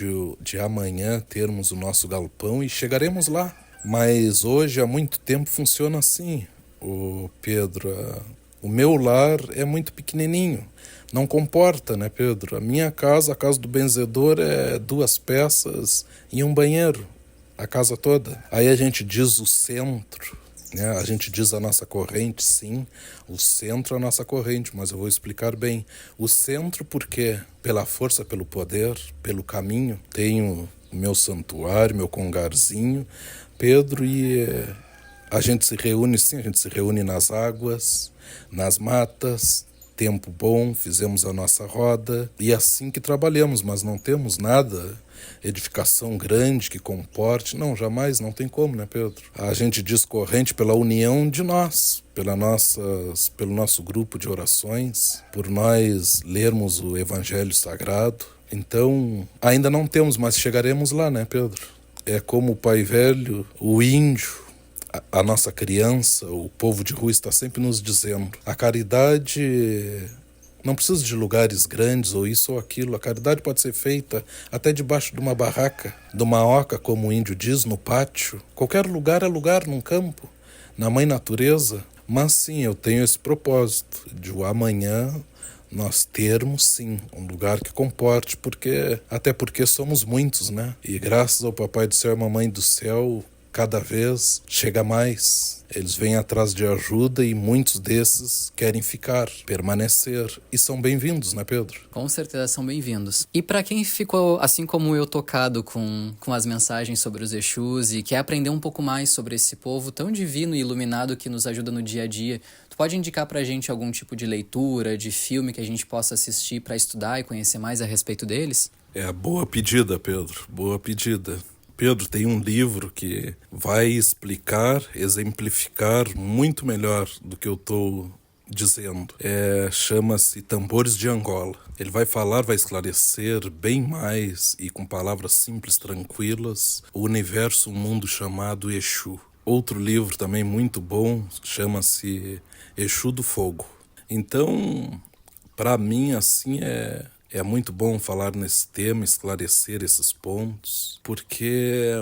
de amanhã termos o nosso galpão e chegaremos lá. Mas hoje, há muito tempo, funciona assim. Pedro, o meu lar é muito pequenininho. Não comporta, né, Pedro? A minha casa, a casa do benzedor, é 2 peças e um banheiro. A casa toda. Aí a gente diz o centro. A gente diz a nossa corrente, sim, o centro é a nossa corrente, mas eu vou explicar bem. O centro porque, pela força, pelo poder, pelo caminho, tenho o meu santuário, meu congarzinho, Pedro, e a gente se reúne, sim, a gente se reúne nas águas, nas matas, tempo bom, fizemos a nossa roda, e assim que trabalhamos, mas não temos nada, edificação grande que comporte, não, jamais, não tem como, né, Pedro? A gente diz corrente pela união de nós, pelo nosso grupo de orações, por nós lermos o Evangelho Sagrado. Então, ainda não temos, mas chegaremos lá, né, Pedro? É como o pai velho, o índio, a nossa criança, o povo de rua está sempre nos dizendo, a caridade não precisa de lugares grandes ou isso ou aquilo. A caridade pode ser feita até debaixo de uma barraca, de uma oca, como o índio diz, no pátio. Qualquer lugar é lugar, num campo, na mãe natureza. Mas sim, eu tenho esse propósito de o amanhã nós termos, sim, um lugar que comporte, até porque somos muitos, né? E graças ao Papai do Céu e Mamãe do Céu, cada vez chega mais. Eles vêm atrás de ajuda e muitos desses querem ficar, permanecer. E são bem-vindos, né, Pedro? Com certeza são bem-vindos. E para quem ficou, assim como eu, tocado com as mensagens sobre os Exus e quer aprender um pouco mais sobre esse povo tão divino e iluminado que nos ajuda no dia a dia, tu pode indicar pra gente algum tipo de leitura, de filme que a gente possa assistir para estudar e conhecer mais a respeito deles? Boa pedida, Pedro. Boa pedida. Pedro, tem um livro que vai explicar, exemplificar muito melhor do que eu estou dizendo. Chama-se Tambores de Angola. Ele vai falar, vai esclarecer bem mais e com palavras simples, tranquilas, o universo, um mundo chamado Exu. Outro livro também muito bom, chama-se Exu do Fogo. Então, para mim, assim, é muito bom falar nesse tema, esclarecer esses pontos, porque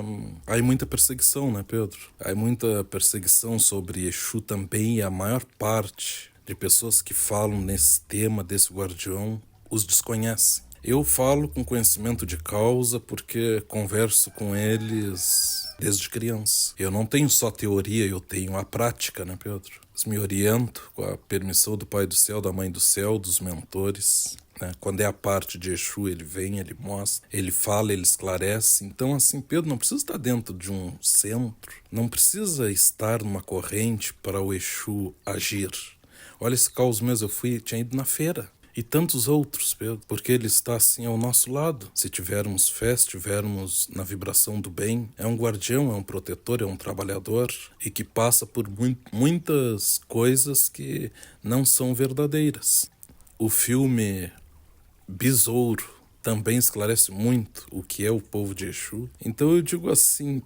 há muita perseguição, né, Pedro? Há muita perseguição sobre Exu também, e a maior parte de pessoas que falam nesse tema, desse guardião, os desconhecem. Eu falo com conhecimento de causa porque converso com eles desde criança. Eu não tenho só teoria, eu tenho a prática, né, Pedro? Eu me oriento com a permissão do Pai do Céu, da Mãe do Céu, dos mentores. Quando é a parte de Exu, ele vem, ele mostra, ele fala, ele esclarece. Então, assim, Pedro, não precisa estar dentro de um centro, não precisa estar numa corrente para o Exu agir. Olha esse caos mesmo, tinha ido na feira. E tantos outros, Pedro, porque ele está assim ao nosso lado. Se tivermos fé, se tivermos na vibração do bem, é um guardião, é um protetor, é um trabalhador e que passa por muitas coisas que não são verdadeiras. O filme Besouro também esclarece muito o que é o povo de Exu. Então eu digo assim,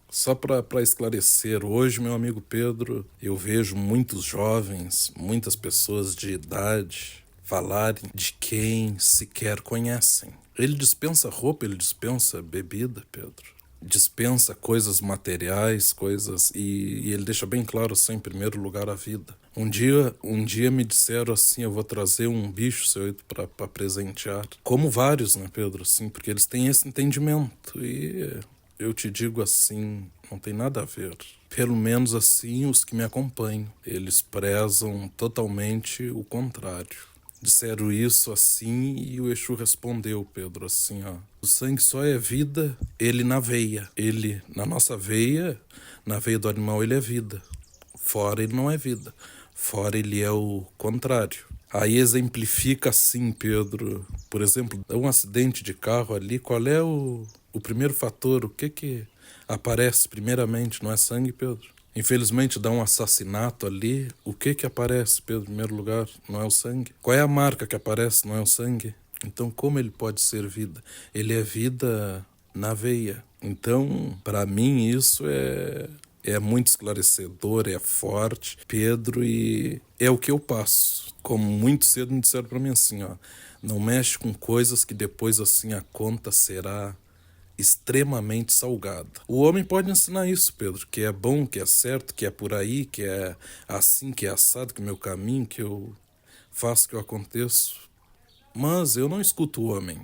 só para esclarecer, hoje, meu amigo Pedro, eu vejo muitos jovens, muitas pessoas de idade falarem de quem sequer conhecem. Ele dispensa roupa, ele dispensa bebida, Pedro. dispensa coisas materiais, coisas, e ele deixa bem claro assim, em primeiro lugar a vida. Um dia me disseram assim, eu vou trazer um bicho seu para presentear. Como vários, né, Pedro, assim, porque eles têm esse entendimento. E eu te digo assim, não tem nada a ver. Pelo menos assim, os que me acompanham, eles prezam totalmente o contrário. Disseram isso assim e o Exu respondeu, Pedro, assim, ó. O sangue só é vida, ele na veia. Ele, na nossa veia, na veia do animal, ele é vida. Fora ele não é vida. Fora ele é o contrário. Aí exemplifica assim, Pedro. Por exemplo, um acidente de carro ali, qual é o primeiro fator? O que aparece primeiramente? Não é sangue, Pedro? Infelizmente dá um assassinato ali. O que aparece, Pedro, em primeiro lugar? Não é o sangue. Qual é a marca que aparece? Não é o sangue. Então, como ele pode ser vida? Ele é vida na veia. Então, para mim, isso é muito esclarecedor, é forte, Pedro, e é o que eu passo. Como muito cedo me disseram para mim assim, ó, não mexe com coisas que depois assim a conta será extremamente salgada. O homem pode ensinar isso, Pedro, que é bom, que é certo, que é por aí, que é assim, que é assado, que é o meu caminho, que eu faço, que eu aconteço. Mas eu não escuto o homem.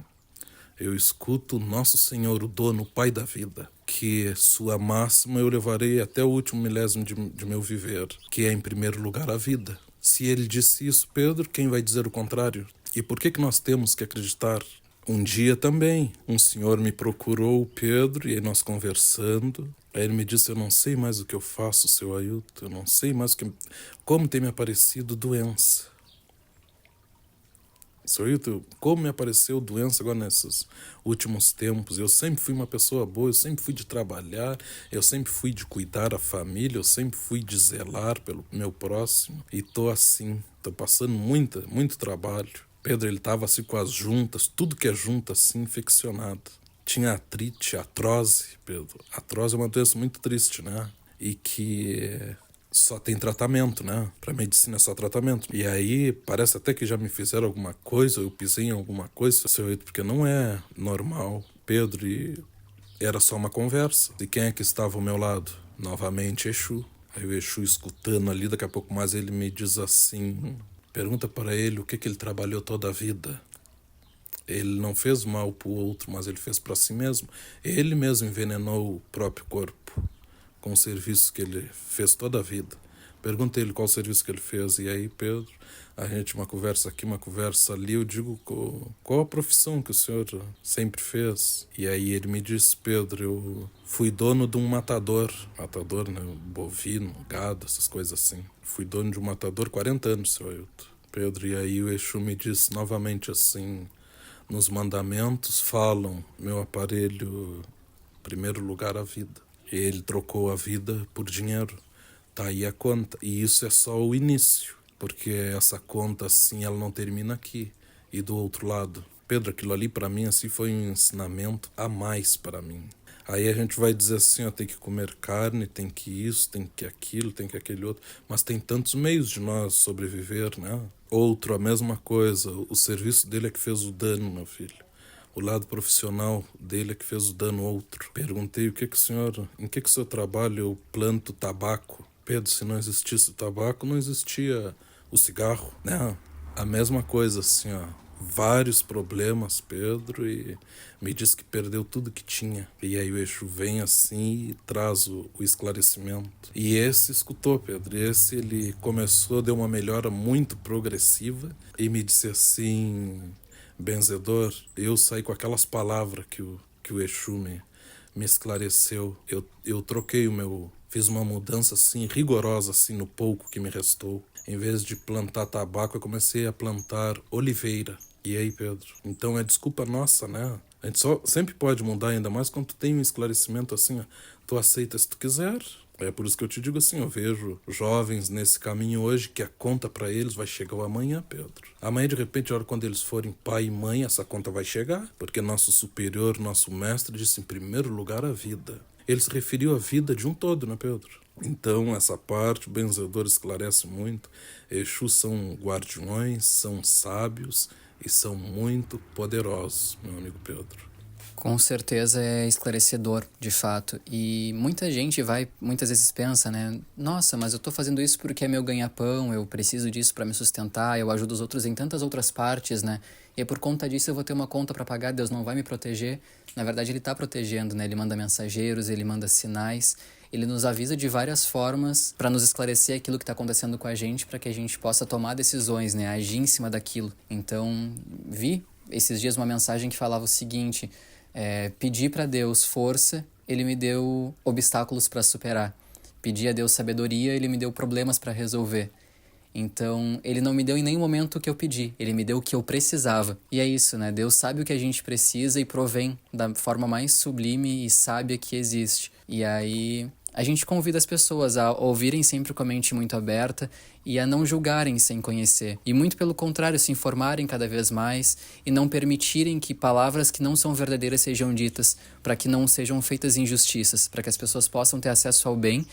Eu escuto o nosso Senhor, o dono, o Pai da vida, que sua máxima eu levarei até o último milésimo de meu viver, que é em primeiro lugar a vida. Se ele disse isso, Pedro, quem vai dizer o contrário? E por que nós temos que acreditar? Um dia também, um senhor me procurou, Pedro, e aí nós conversando. Aí ele me disse, eu não sei mais o que eu faço, seu Ailton, eu não sei mais como tem me aparecido doença. Seu Ailton, como me apareceu doença agora nesses últimos tempos? Eu sempre fui uma pessoa boa, eu sempre fui de trabalhar, eu sempre fui de cuidar da família, eu sempre fui de zelar pelo meu próximo. E tô assim, tô passando muito trabalho. Pedro, ele tava assim com as juntas, tudo que é junta assim, infeccionado. Tinha artrite, artrose, Pedro. Artrose é uma doença muito triste, né? E que só tem tratamento, né? Pra medicina é só tratamento. E aí, parece até que já me fizeram alguma coisa, eu pisei em alguma coisa, porque não é normal. Pedro, e era só uma conversa. E quem é que estava ao meu lado? Novamente, Exu. Aí o Exu escutando ali, daqui a pouco mais ele me diz assim, pergunta para ele o que ele trabalhou toda a vida. Ele não fez mal pro outro, mas ele fez para si mesmo. Ele mesmo envenenou o próprio corpo com o serviço que ele fez toda a vida. Perguntei ele qual serviço que ele fez, e aí, Pedro, a gente, uma conversa aqui, uma conversa ali, eu digo, qual a profissão que o senhor sempre fez? E aí ele me disse, Pedro, eu fui dono de um matador, né, bovino, gado, essas coisas assim. Fui dono de um matador 40 anos, seu Ailton. Pedro, e aí o Exu me disse novamente assim, nos mandamentos falam, meu aparelho, em primeiro lugar a vida. Ele trocou a vida por dinheiro. Tá aí a conta. E isso é só o início, porque essa conta assim, ela não termina aqui. E do outro lado, Pedro, aquilo ali para mim assim foi um ensinamento a mais para mim. Aí a gente vai dizer assim, ó, tem que comer carne, tem que isso, tem que aquilo, tem que aquele outro. Mas tem tantos meios de nós sobreviver, né? Outro, a mesma coisa. O serviço dele é que fez o dano, meu filho. O lado profissional dele é que fez o dano outro. Perguntei em que o senhor trabalha? Eu planto tabaco. Pedro, se não existisse o tabaco, não existia o cigarro, né? A mesma coisa, assim, ó. Vários problemas, Pedro, e me disse que perdeu tudo que tinha. E aí o Exu vem assim e traz o esclarecimento. E esse escutou, Pedro. Esse ele começou, deu uma melhora muito progressiva e me disse assim, benzedor, eu saí com aquelas palavras que o Exu me esclareceu. Eu troquei fiz uma mudança assim, rigorosa assim, no pouco que me restou. Em vez de plantar tabaco, eu comecei a plantar oliveira. E aí, Pedro? Então é desculpa nossa, né? A gente sempre pode mudar, ainda mais quando tu tem um esclarecimento assim, ó, tu aceita se tu quiser. É por isso que eu te digo assim, eu vejo jovens nesse caminho hoje que a conta para eles vai chegar o amanhã, Pedro. Amanhã, de repente, a hora quando eles forem pai e mãe, essa conta vai chegar, porque nosso superior, nosso mestre disse em primeiro lugar a vida. Ele se referiu à vida de um todo, né, Pedro? Então, essa parte, o benzedor esclarece muito. Exus são guardiões, são sábios e são muito poderosos, meu amigo Pedro. Com certeza é esclarecedor, de fato. E muita gente muitas vezes pensa, né? Nossa, mas eu tô fazendo isso porque é meu ganha-pão, eu preciso disso para me sustentar, eu ajudo os outros em tantas outras partes, né? E por conta disso eu vou ter uma conta para pagar, Deus não vai me proteger. Na verdade, ele tá protegendo, né? Ele manda mensageiros, ele manda sinais, ele nos avisa de várias formas para nos esclarecer aquilo que está acontecendo com a gente, para que a gente possa tomar decisões, né? Agir em cima daquilo. Então, vi esses dias uma mensagem que falava o seguinte: pedi para Deus força, ele me deu obstáculos para superar. Pedi a Deus sabedoria, ele me deu problemas para resolver. Então, ele não me deu em nenhum momento o que eu pedi, ele me deu o que eu precisava. E é isso, né? Deus sabe o que a gente precisa e provém da forma mais sublime e sábia que existe. E aí, a gente convida as pessoas a ouvirem sempre com a mente muito aberta e a não julgarem sem conhecer. E muito pelo contrário, se informarem cada vez mais e não permitirem que palavras que não são verdadeiras sejam ditas, para que não sejam feitas injustiças, para que as pessoas possam ter acesso ao bem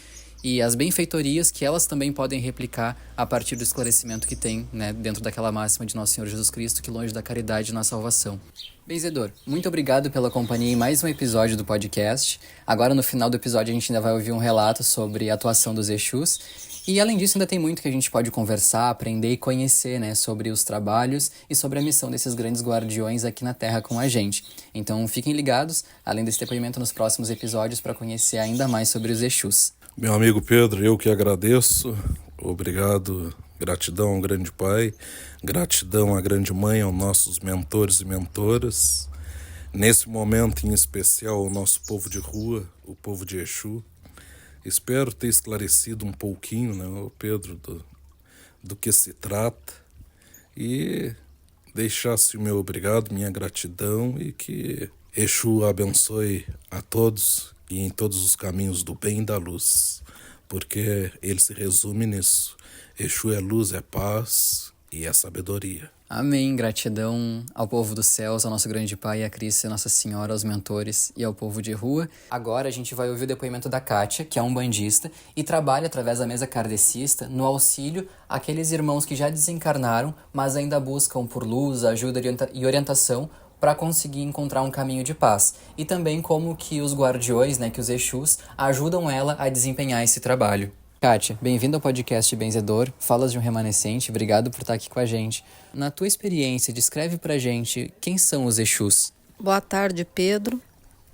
e as benfeitorias que elas também podem replicar a partir do esclarecimento que tem, né, dentro daquela máxima de Nosso Senhor Jesus Cristo, que longe da caridade não há salvação. Benzedor, muito obrigado pela companhia em mais um episódio do podcast. Agora, no final do episódio, a gente ainda vai ouvir um relato sobre a atuação dos Exus. E, além disso, ainda tem muito que a gente pode conversar, aprender e conhecer, né, sobre os trabalhos e sobre a missão desses grandes guardiões aqui na Terra com a gente. Então, fiquem ligados, além desse depoimento, nos próximos episódios para conhecer ainda mais sobre os Exus. Meu amigo Pedro, eu que agradeço. Obrigado, gratidão ao grande Pai, gratidão à grande Mãe, aos nossos mentores e mentoras. Nesse momento em especial ao nosso povo de rua, o povo de Exu. Espero ter esclarecido um pouquinho, né, Pedro, do que se trata. E deixasse o meu obrigado, minha gratidão e que Exu abençoe a todos e em todos os caminhos do bem e da luz, porque ele se resume nisso. Exu é luz, é paz e é sabedoria. Amém. Gratidão ao povo dos céus, ao nosso grande Pai, a Cristo, a Nossa Senhora, aos mentores e ao povo de rua. Agora a gente vai ouvir o depoimento da Kátia, que é umbandista e trabalha através da mesa kardecista no auxílio àqueles irmãos que já desencarnaram, mas ainda buscam por luz, ajuda e orientação para conseguir encontrar um caminho de paz. E também como que os guardiões, né, que os Exus, ajudam ela a desempenhar esse trabalho. Kátia, bem-vinda ao podcast Benzedor, falas de um remanescente, obrigado por estar aqui com a gente. Na tua experiência, descreve pra gente quem são os Exus. Boa tarde, Pedro.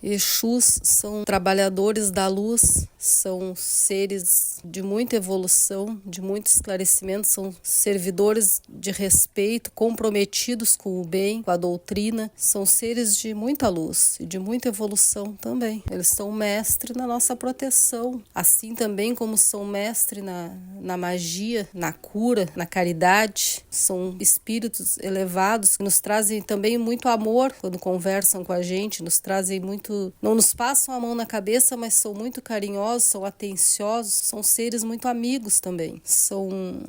Exus são trabalhadores da luz, são seres de muita evolução, de muito esclarecimento, são servidores de respeito, comprometidos com o bem, com a doutrina, são seres de muita luz e de muita evolução também. Eles são mestres na nossa proteção, assim também como são mestres na magia, na cura, na caridade. São espíritos elevados que nos trazem também muito amor quando conversam com a gente, nos trazem muito. Não nos passam a mão na cabeça, mas são muito carinhosos, são atenciosos, são seres muito amigos também. São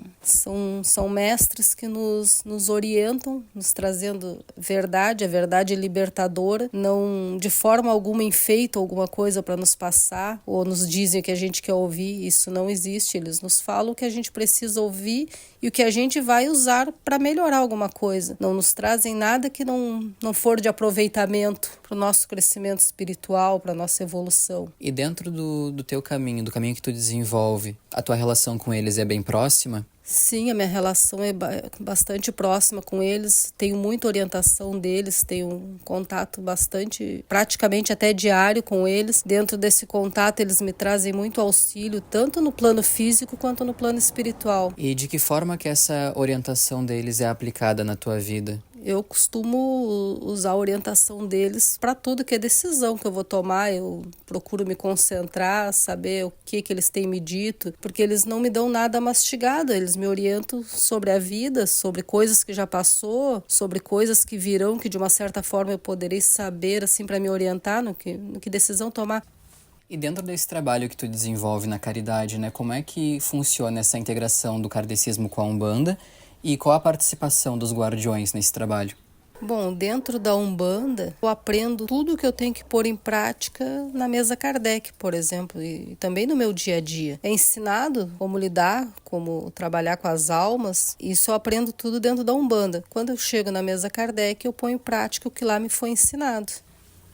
mestres que nos orientam, nos trazendo verdade, a verdade libertadora. Não de forma alguma enfeitam alguma coisa para nos passar ou nos dizem o que a gente quer ouvir. Isso não existe. Eles nos falam o que a gente precisa ouvir e o que a gente vai usar para melhorar alguma coisa. Não nos trazem nada que não for de aproveitamento para o nosso crescimento espiritual, para a nossa evolução. E dentro do teu caminho, do caminho que tu desenvolve, a tua relação com eles é bem próxima? Sim, a minha relação é bastante próxima com eles, tenho muita orientação deles, tenho um contato praticamente até diário com eles. Dentro desse contato eles me trazem muito auxílio, tanto no plano físico quanto no plano espiritual. E de que forma que essa orientação deles é aplicada na tua vida? Eu costumo usar a orientação deles para tudo que é decisão que eu vou tomar. Eu procuro me concentrar, saber o que eles têm me dito, porque eles não me dão nada mastigado, eles me orientam sobre a vida, sobre coisas que já passou, sobre coisas que virão, que de uma certa forma eu poderei saber assim para me orientar no que decisão tomar. E dentro desse trabalho que tu desenvolve na caridade, né, como é que funciona essa integração do kardecismo com a Umbanda? E qual a participação dos guardiões nesse trabalho? Bom, dentro da Umbanda, eu aprendo tudo o que eu tenho que pôr em prática na mesa Kardec, por exemplo, e também no meu dia a dia. É ensinado como lidar, como trabalhar com as almas, e isso eu aprendo tudo dentro da Umbanda. Quando eu chego na mesa Kardec, eu ponho em prática o que lá me foi ensinado.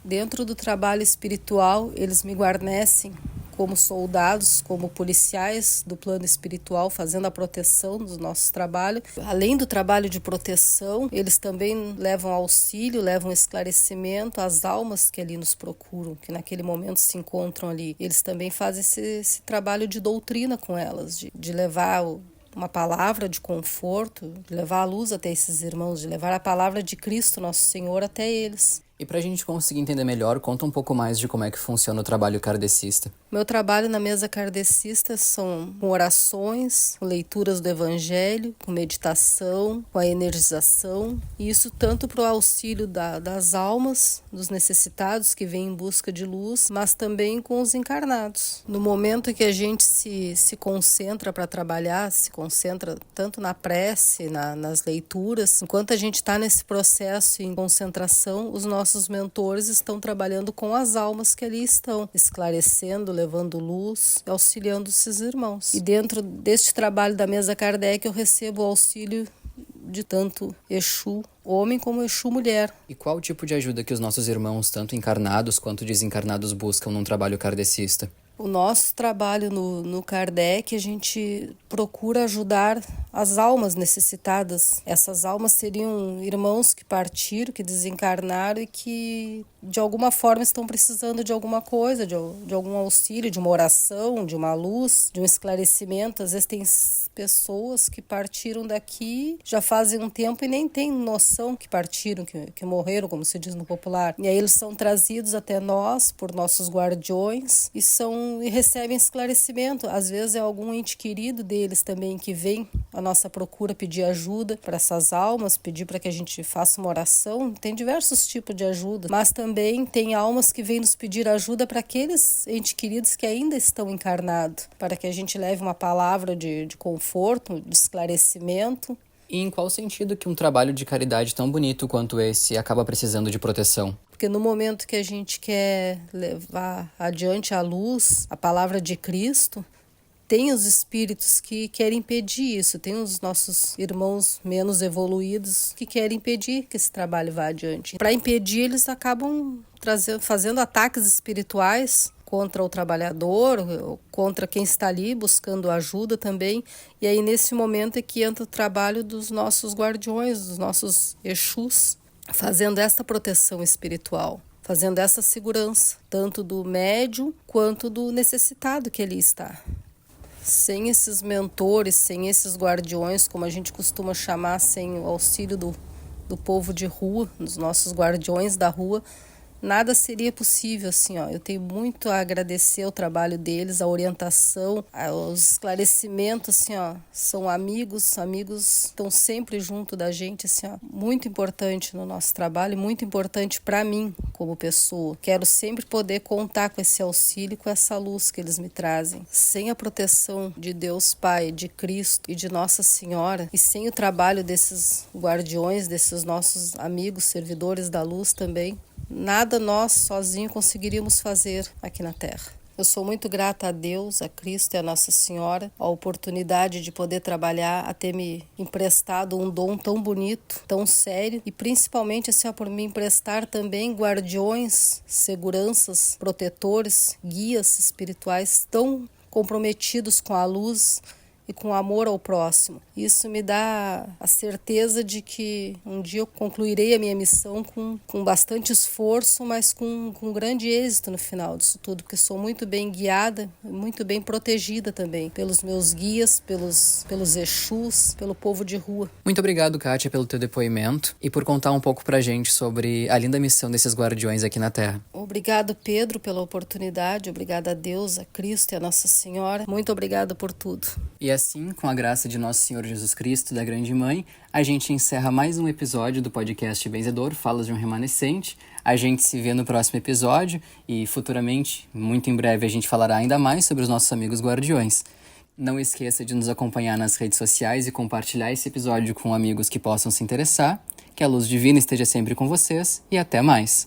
Dentro do trabalho espiritual, eles me guarnecem como soldados, como policiais do plano espiritual, fazendo a proteção dos nossos trabalhos. Além do trabalho de proteção, eles também levam auxílio, levam esclarecimento às almas que ali nos procuram, que naquele momento se encontram ali. Eles também fazem esse trabalho de doutrina com elas, de levar uma palavra de conforto, de levar a luz até esses irmãos, de levar a palavra de Cristo, nosso Senhor, até eles. E para a gente conseguir entender melhor, conta um pouco mais de como é que funciona o trabalho kardecista. Meu trabalho na mesa kardecista são com orações, com leituras do Evangelho, com meditação, com a energização. E isso tanto para o auxílio das almas, dos necessitados que vêm em busca de luz, mas também com os encarnados. No momento que a gente se concentra para trabalhar, se concentra tanto na prece, nas leituras, enquanto a gente está nesse processo em concentração, os nossos mentores estão trabalhando com as almas que ali estão, esclarecendo, levando luz, auxiliando esses irmãos. E dentro deste trabalho da mesa Kardec eu recebo o auxílio de tanto Exu homem como Exu mulher. E qual o tipo de ajuda que os nossos irmãos, tanto encarnados quanto desencarnados, buscam num trabalho kardecista? O nosso trabalho no Kardec, a gente procura ajudar as almas necessitadas. Essas almas seriam irmãos que partiram, que desencarnaram e que de alguma forma estão precisando de alguma coisa, de algum auxílio, de uma oração, de uma luz, de um esclarecimento. Às vezes tem pessoas que partiram daqui já fazem um tempo e nem têm noção que partiram, que morreram, como se diz no popular. E aí eles são trazidos até nós por nossos guardiões e recebem esclarecimento. Às vezes é algum ente querido deles também que vem à nossa procura pedir ajuda para essas almas, pedir para que a gente faça uma oração. Tem diversos tipos de ajuda, mas também tem almas que vêm nos pedir ajuda para aqueles entes queridos que ainda estão encarnados, para que a gente leve uma palavra de conforto, de esclarecimento. E em qual sentido que um trabalho de caridade tão bonito quanto esse acaba precisando de proteção? Porque no momento que a gente quer levar adiante a luz, a palavra de Cristo, tem os espíritos que querem impedir isso, tem os nossos irmãos menos evoluídos que querem impedir que esse trabalho vá adiante. Para impedir, eles acabam fazendo ataques espirituais contra o trabalhador, contra quem está ali buscando ajuda também. E aí nesse momento é que entra o trabalho dos nossos guardiões, dos nossos Exus, fazendo essa proteção espiritual, fazendo essa segurança, tanto do médium quanto do necessitado que ali está. Sem esses mentores, sem esses guardiões, como a gente costuma chamar, sem o auxílio do povo de rua, dos nossos guardiões da rua, nada seria possível, assim, ó. Eu tenho muito a agradecer o trabalho deles, a orientação, os esclarecimentos, assim, ó. São amigos estão sempre junto da gente, assim, ó. Muito importante no nosso trabalho, muito importante para mim como pessoa. Quero sempre poder contar com esse auxílio, com essa luz que eles me trazem. Sem a proteção de Deus Pai, de Cristo e de Nossa Senhora, e sem o trabalho desses guardiões, desses nossos amigos, servidores da luz também, nada nós sozinhos conseguiríamos fazer aqui na Terra. Eu sou muito grata a Deus, a Cristo e a Nossa Senhora, a oportunidade de poder trabalhar, a ter me emprestado um dom tão bonito, tão sério, e principalmente assim, por me emprestar também guardiões, seguranças, protetores, guias espirituais tão comprometidos com a luz e com amor ao próximo. Isso me dá a certeza de que um dia eu concluirei a minha missão com bastante esforço, mas com grande êxito no final disso tudo, porque sou muito bem guiada, muito bem protegida também pelos meus guias, pelos Exus, pelo povo de rua. Muito obrigado, Kátia, pelo teu depoimento e por contar um pouco pra gente sobre a linda missão desses guardiões aqui na Terra. Obrigado, Pedro, pela oportunidade. Obrigada a Deus, a Cristo e a Nossa Senhora. Muito obrigada por tudo. E assim, com a graça de Nosso Senhor Jesus Cristo, da Grande Mãe, a gente encerra mais um episódio do podcast Benzedor, Falas de um Remanescente. A gente se vê no próximo episódio e futuramente, muito em breve, a gente falará ainda mais sobre os nossos amigos guardiões. Não esqueça de nos acompanhar nas redes sociais e compartilhar esse episódio com amigos que possam se interessar. Que a luz divina esteja sempre com vocês e até mais!